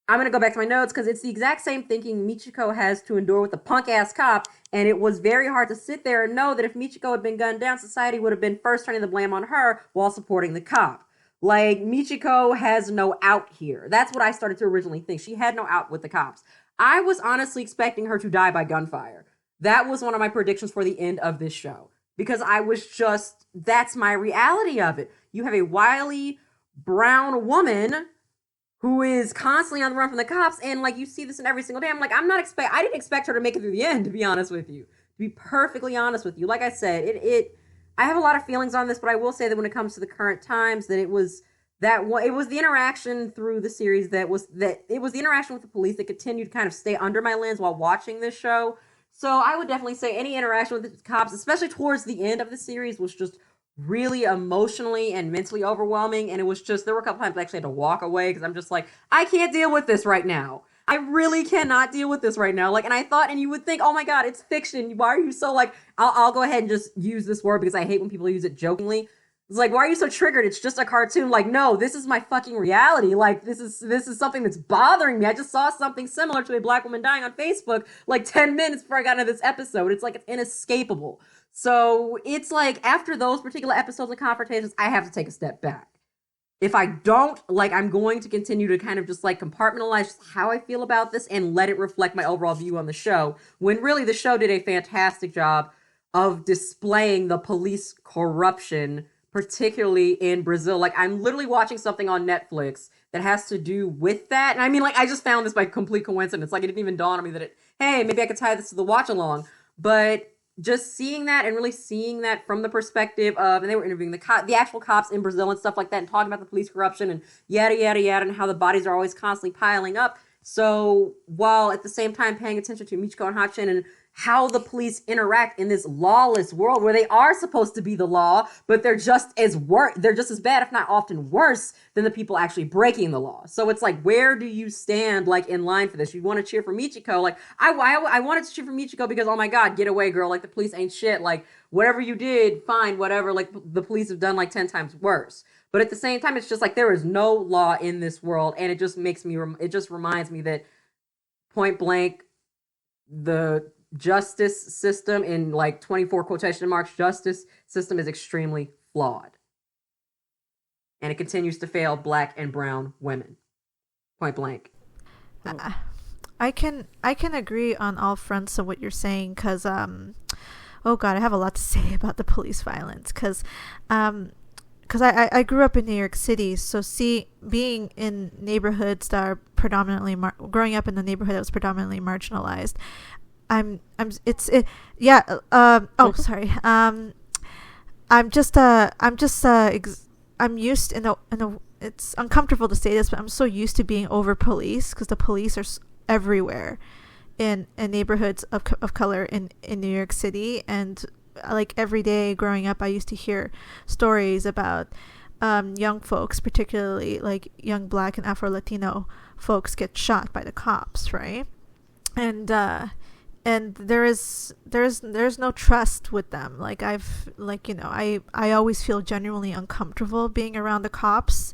I'm going to go back to my notes because it's the exact same thinking Michiko has to endure with the punk-ass cop, and it was very hard to sit there and know that if Michiko had been gunned down, society would have been first turning the blame on her while supporting the cop. Like, Michiko has no out here. That's what I started to originally think. She had no out with the cops. I was honestly expecting her to die by gunfire. That was one of my predictions for the end of this show. Because that's my reality of it. You have a wily brown woman who is constantly on the run from the cops, and like you see this in every single day. I'm like, I didn't expect her to make it through the end, to be honest with you. To be perfectly honest with you. Like I said, I have a lot of feelings on this, but I will say that when it comes to the current times, that it was the interaction through the series it was the interaction with the police that continued to kind of stay under my lens while watching this show. So I would definitely say any interaction with the cops, especially towards the end of the series, was just really emotionally and mentally overwhelming. And it was just, there were a couple times I actually had to walk away because I'm just like, I can't deal with this right now. I really cannot deal with this right now. Like, and I thought, and you would think, oh my God, it's fiction. Why are you so like, I'll go ahead and just use this word because I hate when people use it jokingly. It's like, why are you so triggered? It's just a cartoon. Like, no, this is my fucking reality. Like, this is something that's bothering me. I just saw something similar to a Black woman dying on Facebook like 10 minutes before I got into this episode. It's like, it's inescapable. So it's like, after those particular episodes of confrontations, I have to take a step back. If I don't, like, I'm going to continue to kind of just like compartmentalize how I feel about this and let it reflect my overall view on the show, when really the show did a fantastic job of displaying the police corruption, particularly in Brazil. Like, I'm literally watching something on Netflix that has to do with that. And I mean, like, I just found this by complete coincidence. Like, it didn't even dawn on me that hey, maybe I could tie this to the Watchalong. But just seeing that and really seeing that from the perspective of, and they were interviewing the actual cops in Brazil and stuff like that, and talking about the police corruption and yada, yada, yada, and how the bodies are always constantly piling up. So while at the same time paying attention to Michiko and Hatchin and how the police interact in this lawless world where they are supposed to be the law, but they're just as bad, if not often worse, than the people actually breaking the law. So it's like, where do you stand, like, in line for this? You want to cheer for Michiko? Like, I wanted to cheer for Michiko because, oh my God, get away, girl. Like, the police ain't shit. Like, whatever you did, fine, whatever. Like, the police have done like 10 times worse. But at the same time, it's just like, there is no law in this world. And it just reminds me that, point blank, the justice system, in like 24 quotation marks, justice system is extremely flawed. And it continues to fail Black and brown women. Point blank. I can agree on all fronts of what you're saying, because oh God, I have a lot to say about the police violence, because because I grew up in New York City, so being in neighborhoods that are predominantly growing up in the neighborhood that was predominantly marginalized, sorry. I'm used it's uncomfortable to say this, but I'm so used to being over policed because the police are everywhere in neighborhoods of color in New York City. And like every day growing up, I used to hear stories about young folks, particularly like young Black and Afro-Latino folks, get shot by the cops, right? And there's no trust with them. Like I always feel genuinely uncomfortable being around the cops,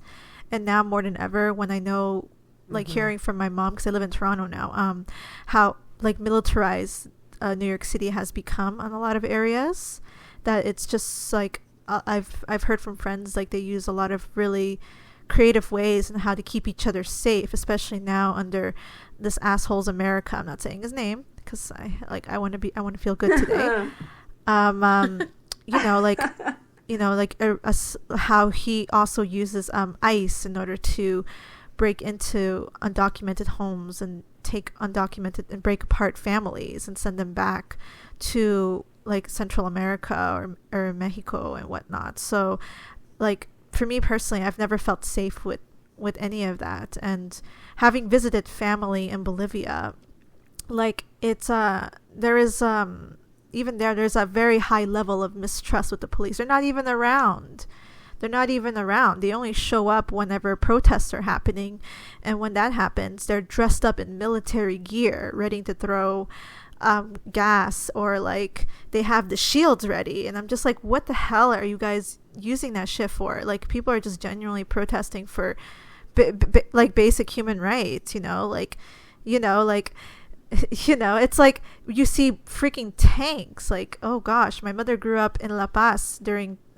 and now more than ever when I know, like hearing from my mom, because I live in Toronto now, how like militarized New York City has become in a lot of areas, that it's just like I've heard from friends, like they use a lot of really creative ways in how to keep each other safe, especially now under this asshole's America. I'm not saying his name because I want to feel good today. How he also uses ICE in order to break into undocumented homes and take undocumented and break apart families and send them back to like Central America or Mexico and whatnot. So like for me personally, I've never felt safe with any of that. And having visited family in Bolivia, like it's there's a very high level of mistrust with the police. They're not even around. They only show up whenever protests are happening, and when that happens, they're dressed up in military gear, ready to throw gas, or like they have the shields ready. And I'm just like, what the hell are you guys using that shit for? Like, people are just genuinely protesting for like basic human rights, it's like you see freaking tanks. Like, oh gosh, my mother grew up in La Paz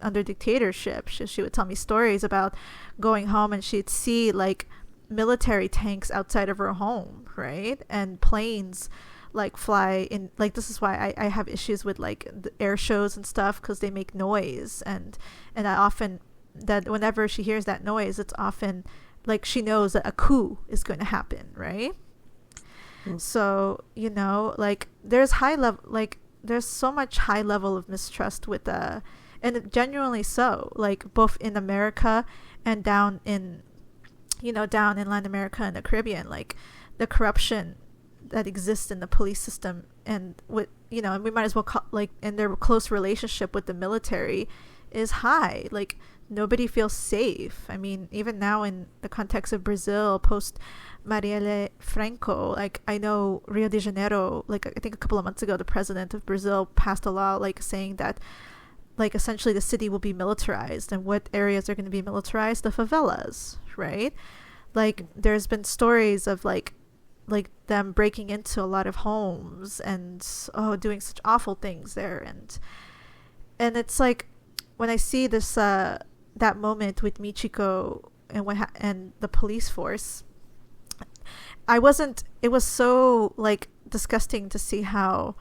under dictatorship. She would tell me stories about going home and she'd see like military tanks outside of her home, right? And planes like fly in. Like, this is why I have issues with like the air shows and stuff, because they make noise, and I often, that whenever she hears that noise, it's often like she knows that a coup is going to happen, right? So like there's so much high level of mistrust with and genuinely so, like both in America and down in Latin America and the Caribbean. Like the corruption that exists in the police system, and with and we might as well call, like, in their close relationship with the military is high. Like nobody feels safe. I mean, even now in the context of Brazil post Marielle Franco, like I know Rio de Janeiro, like I think a couple of months ago, the president of Brazil passed a law like saying that like essentially the city will be militarized. And what areas are going to be militarized? The favelas, right? Like there's been stories of like them breaking into a lot of homes and doing such awful things there. And it's like when I see this that moment with Michiko and the police force, it was so like disgusting to see how,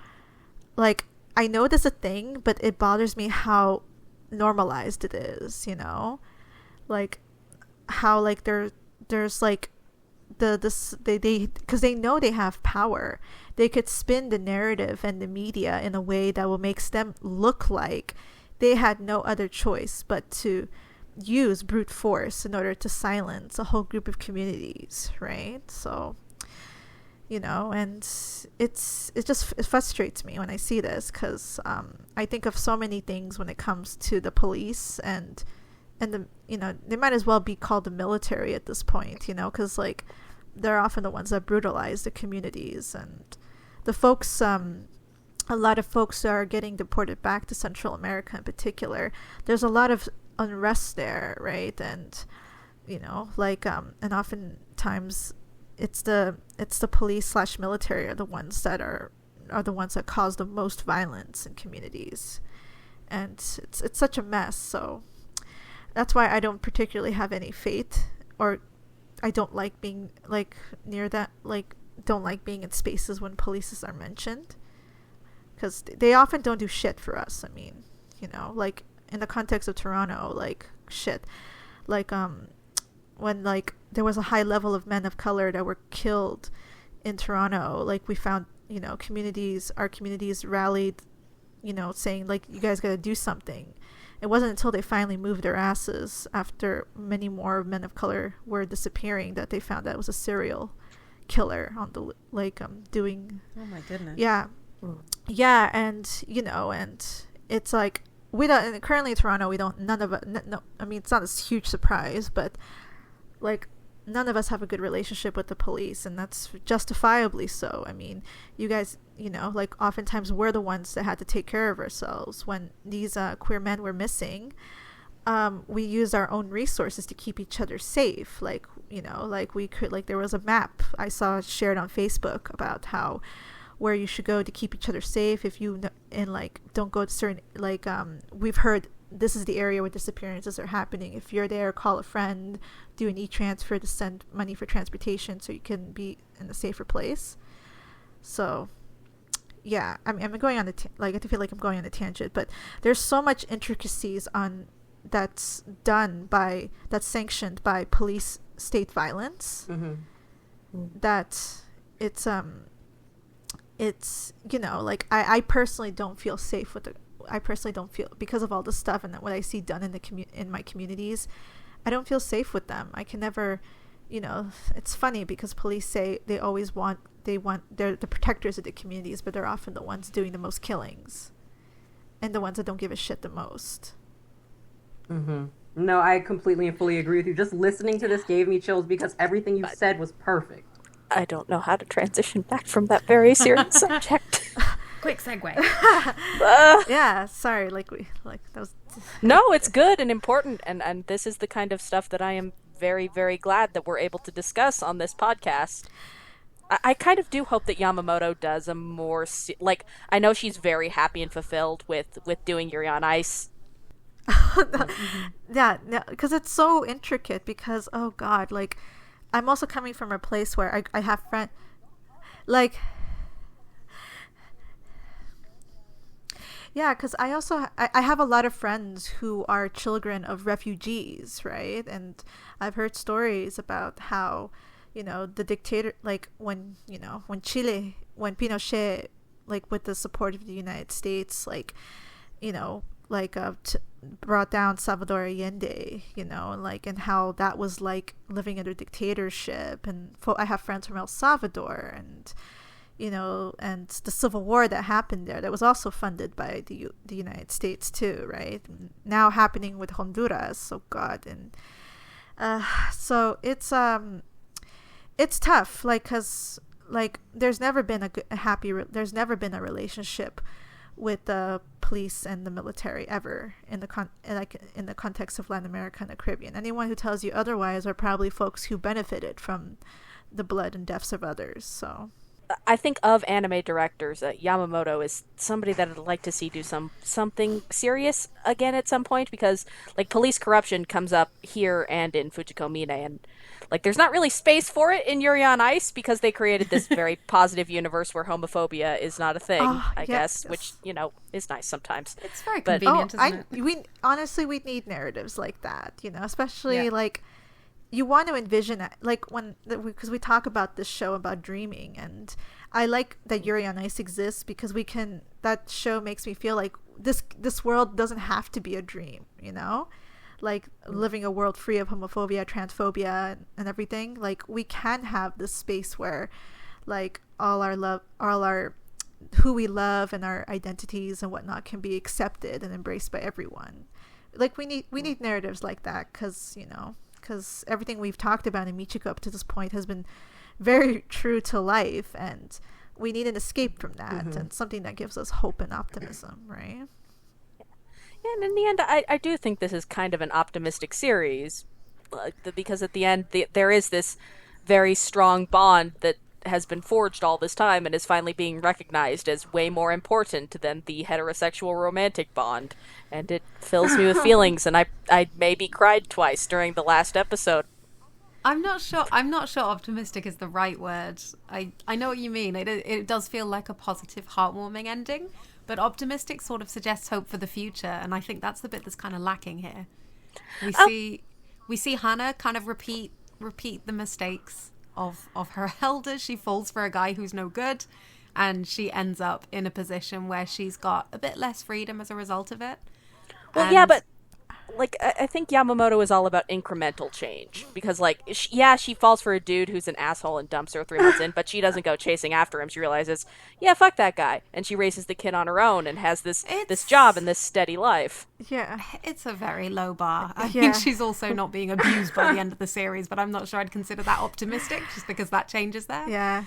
like, I know there's a thing, but it bothers me how normalized it is, like how like there's like they because they know they have power, they could spin the narrative and the media in a way that will makes them look like they had no other choice but to use brute force in order to silence a whole group of communities, right? So and it frustrates me when I see this, because I think of so many things when it comes to the police and the they might as well be called the military at this point, because like they're often the ones that brutalize the communities. And the folks, a lot of folks are getting deported back to Central America in particular. There's a lot of unrest there, right? And like and oftentimes it's the police / military are the ones that are the ones that cause the most violence in communities, and it's such a mess. So that's why I don't particularly have any faith, or I don't like being like near that, like don't like being in spaces when police are mentioned, because they often don't do shit for us. I mean, like in the context of Toronto, like shit. Like when like there was a high level of men of color that were killed in Toronto, like we found, you know, our communities rallied, you know, saying like, you guys got to do something. It wasn't until they finally moved their asses after many more men of color were disappearing that they found that it was a serial killer on the like doing. Oh my goodness. Yeah. Yeah, and you know, and it's like we don't, and currently in Toronto we don't, none of it, no, I mean, it's not a huge surprise, but like none of us have a good relationship with the police, and that's justifiably so. I mean, you guys, you know, like oftentimes we're the ones that had to take care of ourselves when these queer men were missing. We used our own resources to keep each other safe. Like, you know, like we could, like there was a map I saw shared on Facebook about how where you should go to keep each other safe if you and like don't go to certain, like we've heard this is the area where disappearances are happening. If you're there, call a friend, do an e-transfer to send money for transportation so you can be in a safer place. So yeah, I mean, I'm going on I feel like I'm going on a tangent, but there's so much intricacies on that's sanctioned by police state violence, that it's you know, like I personally don't feel safe with I personally don't feel, because of all the stuff and what I see done in in my communities, I don't feel safe with them. I can never, you know, it's funny because police say they're the protectors of the communities, but they're often the ones doing the most killings and the ones that don't give a shit the most. No, I completely and fully agree with you. Just listening to this gave me chills because everything you said was perfect. I don't know how to transition back from that very serious subject. Quick segue. Yeah, sorry, that was No, it's good and important, and this is the kind of stuff that I am very, very glad that we're able to discuss on this podcast. I kind of do hope that Yamamoto does a more like, I know she's very happy and fulfilled with doing Yuri on Ice. Yeah, because it's so intricate, because oh god, like I'm also coming from a place where I have friends like, yeah, because I also I have a lot of friends who are children of refugees, right? And I've heard stories about how, you know, the dictator, like when, you know, when Pinochet, like with the support of the United States, like, you know, like brought down Salvador Allende, you know, and how that was like living under dictatorship. And I have friends from El Salvador, and you know, and the civil war that happened there, that was also funded by the United States too, right? Now happening with Honduras, oh god. And so it's tough, like, because like there's never been there's never been a relationship with the police and the military ever in the context of Latin America and the Caribbean. Anyone who tells you otherwise are probably folks who benefited from the blood and deaths of others. So I think of anime directors, Yamamoto is somebody that I'd like to see do something serious again at some point, because like police corruption comes up here and in Fujiko Mine, and like there's not really space for it in Yuri on Ice because they created this very positive universe where homophobia is not a thing, I guess, which, you know, is nice sometimes. It's very convenient, isn't it? We need narratives like that, you know, especially like you want to envision it, like because we talk about this show about dreaming, and I like that Yuri on Ice exists because that show makes me feel like this world doesn't have to be a dream, you know, like living a world free of homophobia, transphobia, and everything. Like we can have this space where like all our who we love and our identities and whatnot can be accepted and embraced by everyone. Like we need narratives like that, because you know, because everything we've talked about in Michiko up to this point has been very true to life, and we need an escape from that, and something that gives us hope and optimism, right? Yeah, and in the end, I do think this is kind of an optimistic series, because at the end, there is this very strong bond that has been forged all this time and is finally being recognized as way more important than the heterosexual romantic bond, and it fills me with feelings, and I maybe cried twice during the last episode. I'm not sure optimistic is the right word. I know what you mean. It does feel like a positive, heartwarming ending, but optimistic sort of suggests hope for the future, and I think that's the bit that's kind of lacking here. We see Hannah kind of repeat the mistakes of her elders. She falls for a guy who's no good, and she ends up in a position where she's got a bit less freedom as a result of it. Well, yeah, but like I think Yamamoto is all about incremental change because, like, she falls for a dude who's an asshole and dumps her 3 months in, but she doesn't go chasing after him. She realizes, yeah, fuck that guy, and she raises the kid on her own and has this job and this steady life. Yeah, it's a very low bar. I think she's also not being abused by the end of the series, but I'm not sure I'd consider that optimistic just because that changes there. Yeah.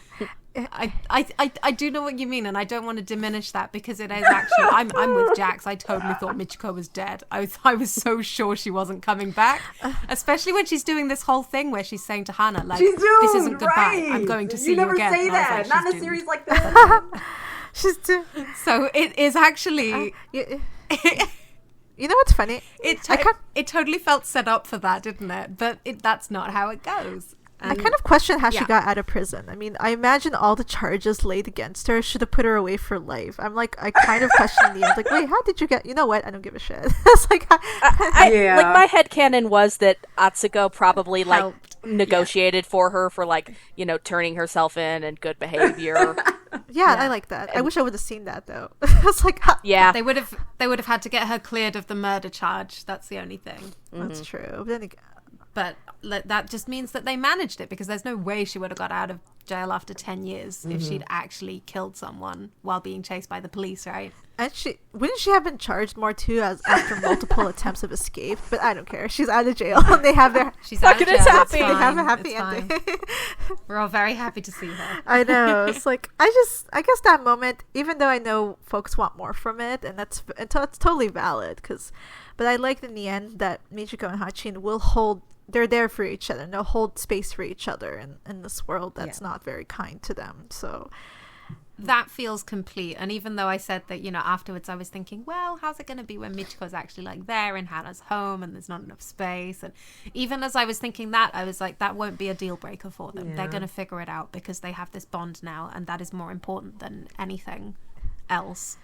I do know what you mean, and I don't want to diminish that because it is actually I'm with Jax. I totally thought Michiko was dead. I was so sure she wasn't coming back, especially when she's doing this whole thing where she's saying to Hannah, like, she's doomed, this isn't goodbye. Right. I'm going to see you again. You never say that. Not in a series like this. She's doomed. So it is actually. You know what's funny? It totally felt set up for that, didn't it? But that's not how it goes. I kind of question how she got out of prison. I mean, I imagine all the charges laid against her should have put her away for life. I'm like, I kind of question in the end, like, wait, how did you get? You know what? I don't give a shit. It's like, like my headcanon was that Atsuko probably negotiated for her for turning herself in and good behavior. I like that. I wish I would have seen that though. It's like, they would have had to get her cleared of the murder charge. That's the only thing. That's true. But then again, but that just means that they managed it because there's no way she would have got out of jail after 10 years if she'd actually killed someone while being chased by the police, right? And wouldn't she have been charged more too after multiple attempts of escape? But I don't care. She's out of jail. They have their she's out of jail. Happy. They have a happy ending. We're all very happy to see her. I know. It's like I guess that moment, even though I know folks want more from it, and it's totally valid. But I liked in the end that Michiko and Hatchin will hold. They're there for each other and they'll hold space for each other in this world that's not very kind to them. So that feels complete. And even though I said that, afterwards I was thinking, well, how's it going to be when Michiko's actually there in Hannah's home and there's not enough space? And even as I was thinking that, I was like, that won't be a deal breaker for them. Yeah. They're going to figure it out because they have this bond now, and that is more important than anything else.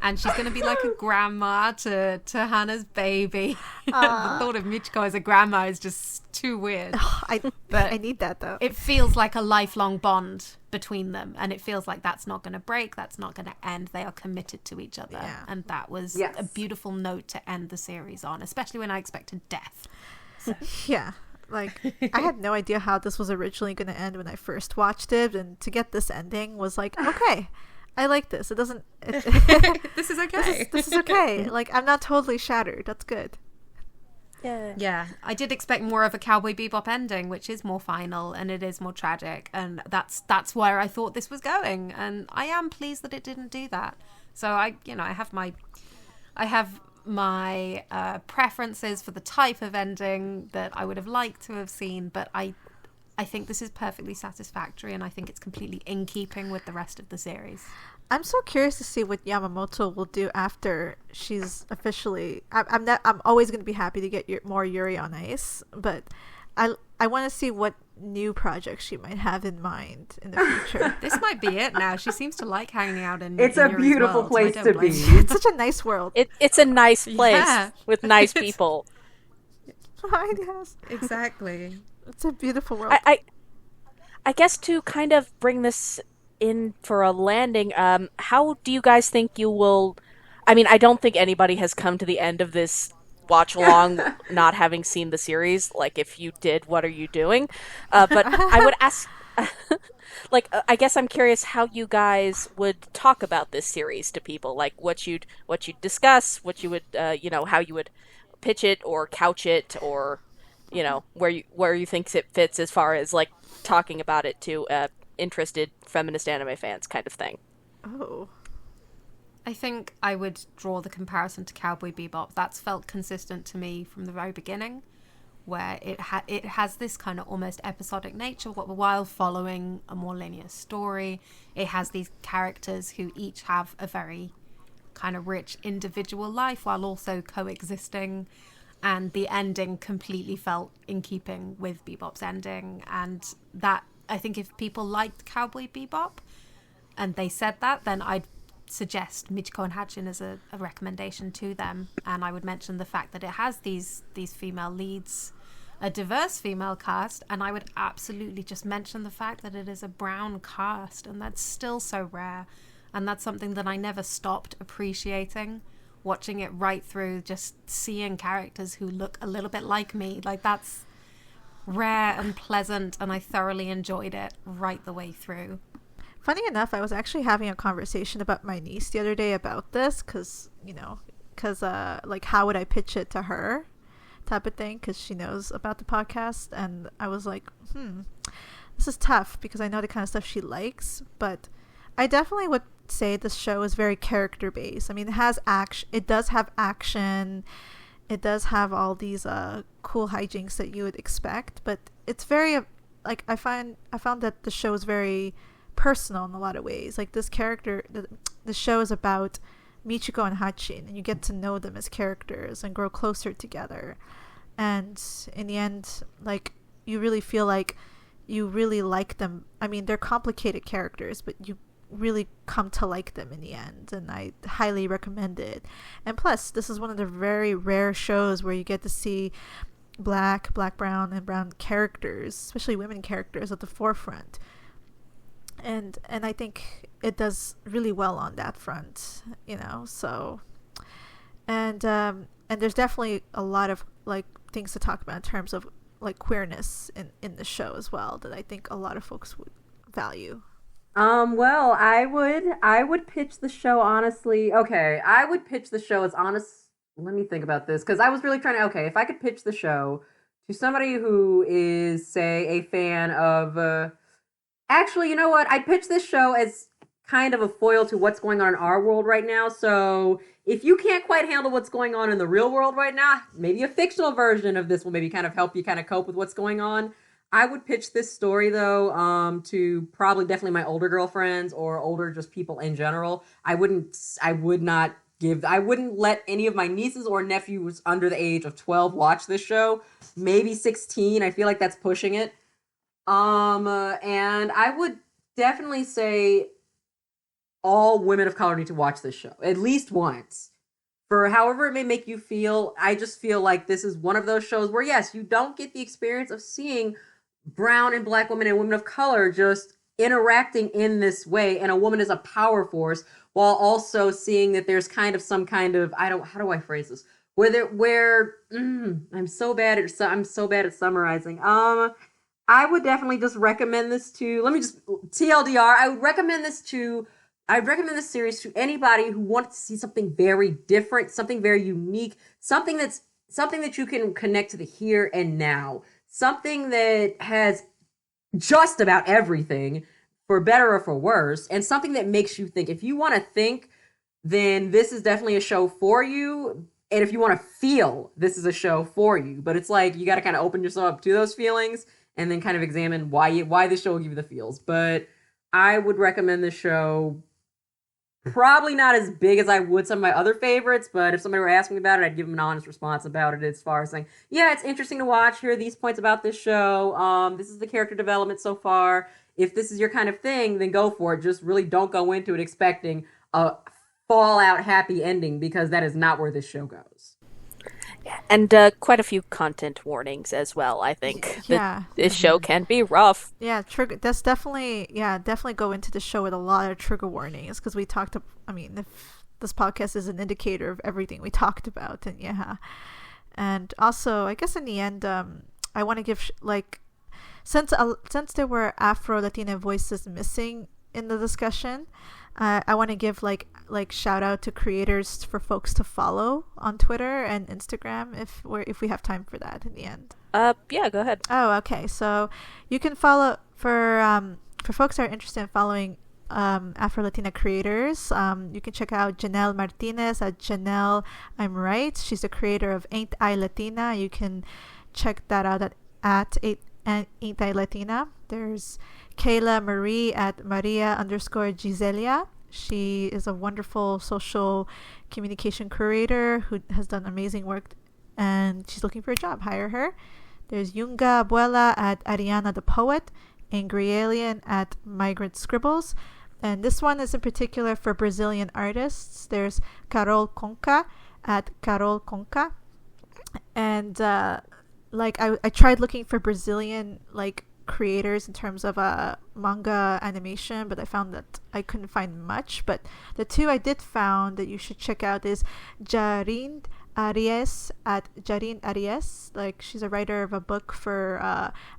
And she's going to be like a grandma to Hannah's baby. The thought of Michiko as a grandma is just too weird. I need that, though. It feels like a lifelong bond between them. And it feels like that's not going to break. That's not going to end. They are committed to each other. Yeah. And that was a beautiful note to end the series on, especially when I expected death. So. Yeah. Like, I had no idea how this was originally going to end when I first watched it. And to get this ending was like, okay. I like this. It doesn't. This is okay. This is okay. Like, I'm not totally shattered. That's good. Yeah. I did expect more of a Cowboy Bebop ending, which is more final and it is more tragic, and that's where I thought this was going. And I am pleased that it didn't do that. So I have my preferences for the type of ending that I would have liked to have seen, but I think this is perfectly satisfactory, and I think it's completely in keeping with the rest of the series. I'm so curious to see what Yamamoto will do after she's officially. I'm always going to be happy to get more Yuri on Ice, but I want to see what new projects she might have in mind in the future. This might be it now. She seems to like hanging out in. It's in a Yuri's beautiful world, place so to be. It's such a nice world. It's a nice place with nice people. Yes. Exactly. It's a beautiful world. I guess to kind of bring this in for a landing, how do you guys think you will... I mean, I don't think anybody has come to the end of this watch-along not having seen the series. Like, if you did, what are you doing? But I would ask... I guess I'm curious how you guys would talk about this series to people. Like, what you'd discuss, what you would, how you would pitch it or couch it, or... where you think it fits as far as talking about it to interested feminist anime fans kind of thing. Oh, I think I would draw the comparison to Cowboy Bebop. That's felt consistent to me from the very beginning, where it has this kind of almost episodic nature while following a more linear story. It has these characters who each have a very kind of rich individual life while also coexisting. And the ending completely felt in keeping with Bebop's ending. And that, I think if people liked Cowboy Bebop and they said that, then I'd suggest Michiko Hatchin as a recommendation to them, and I would mention the fact that it has these female leads, a diverse female cast, and I would absolutely just mention the fact that it is a brown cast, and that's still so rare, and that's something that I never stopped appreciating watching it right through, just seeing characters who look a little bit like me. Like, that's rare and pleasant, and I thoroughly enjoyed it right the way through. Funny enough, I was actually having a conversation about my niece the other day about this, because like, how would I pitch it to her type of thing, because she knows about the podcast, and I was like, this is tough, because I know the kind of stuff she likes, but I definitely would say this show is very character based. I mean, it has action, it does have action, it does have all these cool hijinks that you would expect, but it's very like, I found that the show is very personal in a lot of ways. Like, this character, the show is about Michiko and Hatchin, and you get to know them as characters and grow closer together, and in the end, like, you really feel like you really like them. I mean, they're complicated characters, but you really come to like them in the end, and I highly recommend it. And plus, this is one of the very rare shows where you get to see black, brown, and brown characters, especially women characters, at the forefront, and I think it does really well on that front, so, and there's definitely a lot of, like, things to talk about in terms of, like, queerness in the show as well, that I think a lot of folks would value. Well, I would pitch the show, honestly. Okay, I would pitch the show as honest. Let me think about this, because I was really trying to, okay, if I could pitch the show to somebody who is, say, a fan of, actually, you know what? I'd pitch this show as kind of a foil to what's going on in our world right now. So if you can't quite handle what's going on in the real world right now, maybe a fictional version of this will maybe kind of help you kind of cope with what's going on. I would pitch this story, though, to probably definitely my older girlfriends or older just people in general. I wouldn't let any of my nieces or nephews under the age of 12 watch this show. Maybe 16. I feel like that's pushing it. And I would definitely say all women of color need to watch this show at least once. For however it may make you feel, I just feel like this is one of those shows where, yes, you don't get the experience of seeing brown and black women and women of color just interacting in this way, and a woman is a power force, while also seeing that there's kind of some kind of, how do I phrase this? I'm so bad at summarizing. I would definitely just recommend this to, TLDR, I'd recommend this series to anybody who wants to see something very different, something very unique, something that you can connect to the here and now, something that has just about everything, for better or for worse, and something that makes you think. If you want to think, then this is definitely a show for you. And if you want to feel, this is a show for you. But it's like, you got to kind of open yourself up to those feelings and then kind of examine why this show will give you the feels. But I would recommend this show. Probably not as big as I would some of my other favorites, but if somebody were asking me about it, I'd give them an honest response about it, as far as saying, yeah, it's interesting to watch. Here are these points about this show. This is the character development so far. If this is your kind of thing, then go for it. Just really don't go into it expecting a fallout happy ending, because that is not where this show goes. And quite a few content warnings as well, I think. Yeah. This show can be rough. Yeah, that's definitely go into the show with a lot of trigger warnings, because if this podcast is an indicator of everything we talked about, and yeah. And also, I guess in the end, I want to give, since there were Afro-Latina voices missing in the discussion, I want to give like shout out to creators for folks to follow on Twitter and Instagram if we have time for that in the end. Yeah, go ahead. Oh, okay. So you can follow for folks that are interested in following Afro-Latina creators. You can check out Janelle Martinez at Janelle I'm Right. She's the creator of Ain't I Latina. You can check that out at Ain't I Latina. There's Kayla Marie at Maria_Giselia. She is a wonderful social communication curator who has done amazing work, and she's looking for a job. Hire her. There's Yunga Abuela at Ariana the Poet, Angry Alien at Migrant Scribbles. And this one is in particular for Brazilian artists. There's Carol Conca at Carol Conca. And I tried looking for Brazilian creators in terms of manga animation, but I found that I couldn't find much. But the two I did found that you should check out is Jarine Arias at Jarine Arias. She's a writer of a book for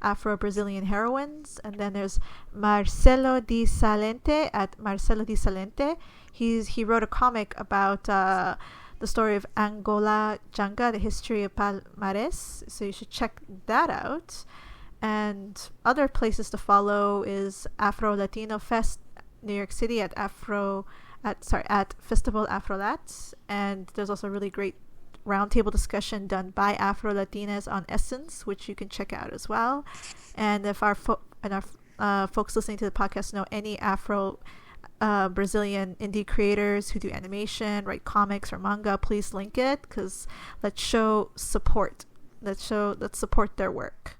Afro-Brazilian heroines. And then there's Marcelo Di Salente at Marcelo Di Salente. He wrote a comic about the story of Angola Janga, the history of Palmares. So you should check that out. And other places to follow is Afro Latino Fest New York City at Festival Afrolat. And there's also a really great roundtable discussion done by Afro Latinas on Essence, which you can check out as well. And if our folks listening to the podcast know any Afro Brazilian indie creators who do animation, write comics or manga, please link it, because let's support their work.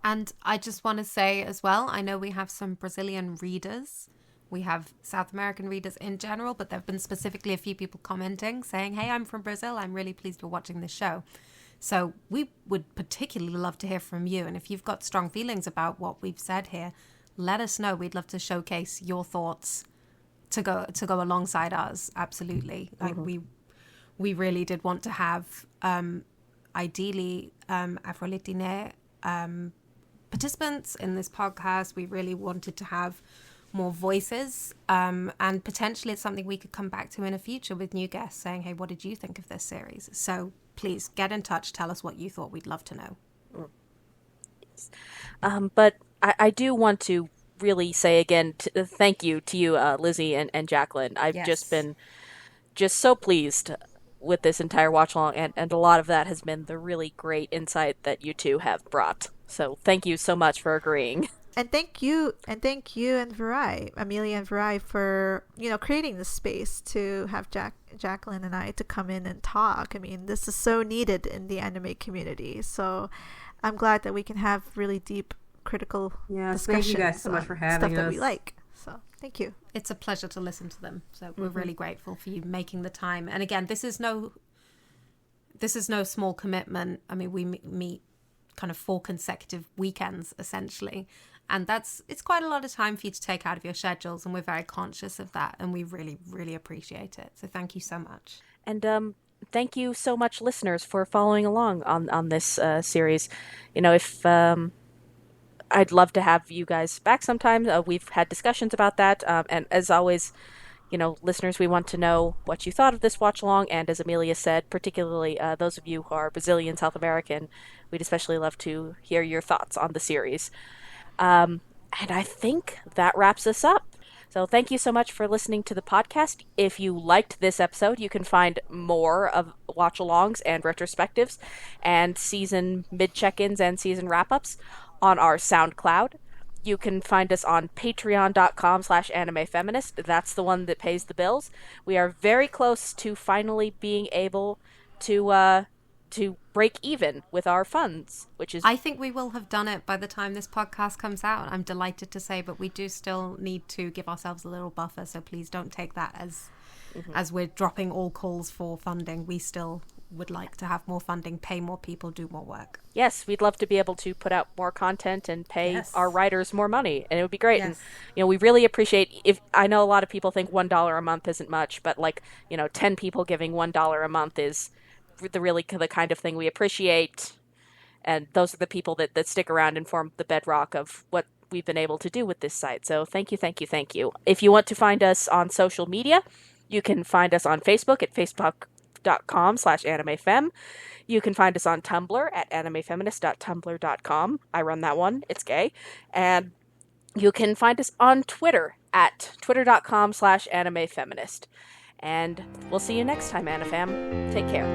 And I just want to say as well, I know we have some Brazilian readers. We have South American readers in general, but there have been specifically a few people commenting saying, hey, I'm from Brazil. I'm really pleased you're watching this show. So we would particularly love to hear from you. And if you've got strong feelings about what we've said here, let us know. We'd love to showcase your thoughts to go alongside ours. Absolutely. We really did want to have, ideally, Afro-Latine participants in this podcast. We really wanted to have more voices, and potentially it's something we could come back to in a future with new guests saying, hey, what did you think of this series? So please get in touch, tell us what you thought. We'd love to know. But I do want to really say again, thank you to you, Lizzie and Jacqueline. I've just been so pleased with this entire watch along, and a lot of that has been the really great insight that you two have brought. So thank you so much for agreeing. And thank you and Vrai, Amelia and Vrai, for creating this space to have Jacqueline and I to come in and talk. I mean, this is so needed in the anime community. So I'm glad that we can have really deep critical discussions. Thank you guys so much for having stuff us. that we like. So thank you. It's a pleasure to listen to them. So we're really grateful for you making the time. And again, this is no small commitment. I mean, we meet kind of 4 consecutive weekends essentially, and it's quite a lot of time for you to take out of your schedules, and we're very conscious of that, and we really, really appreciate it. So thank you so much. And thank you so much, listeners, for following along on this series. If I'd love to have you guys back sometime. We've had discussions about that, and as always, listeners, we want to know what you thought of this watch along, and as Amelia said, particularly those of you who are Brazilian, South American, we'd especially love to hear your thoughts on the series. And I think that wraps us up. So thank you so much for listening to the podcast. If you liked this episode, you can find more of watch-alongs and retrospectives and season mid-check-ins and season wrap-ups on our SoundCloud. You can find us on patreon.com/animefeminist. That's the one that pays the bills. We are very close to finally being able to break even with our funds, which is... I think we will have done it by the time this podcast comes out. I'm delighted to say, but we do still need to give ourselves a little buffer, so please don't take that as we're dropping all calls for funding. We still would like to have more funding, pay more people, do more work. Yes, we'd love to be able to put out more content and pay our writers more money, and it would be great. Yes. And we really appreciate, if I know a lot of people think $1 a month isn't much, but 10 people giving $1 a month is the kind of thing we appreciate, and those are the people that stick around and form the bedrock of what we've been able to do with this site. So thank you. If you want to find us on social media, you can find us on Facebook at facebook.com/animefem. You can find us on Tumblr at animefeminist.tumblr.com. I run that one. It's gay. And you can find us on Twitter at twitter.com/animefeminist. And we'll see you next time, AniFam. Take care.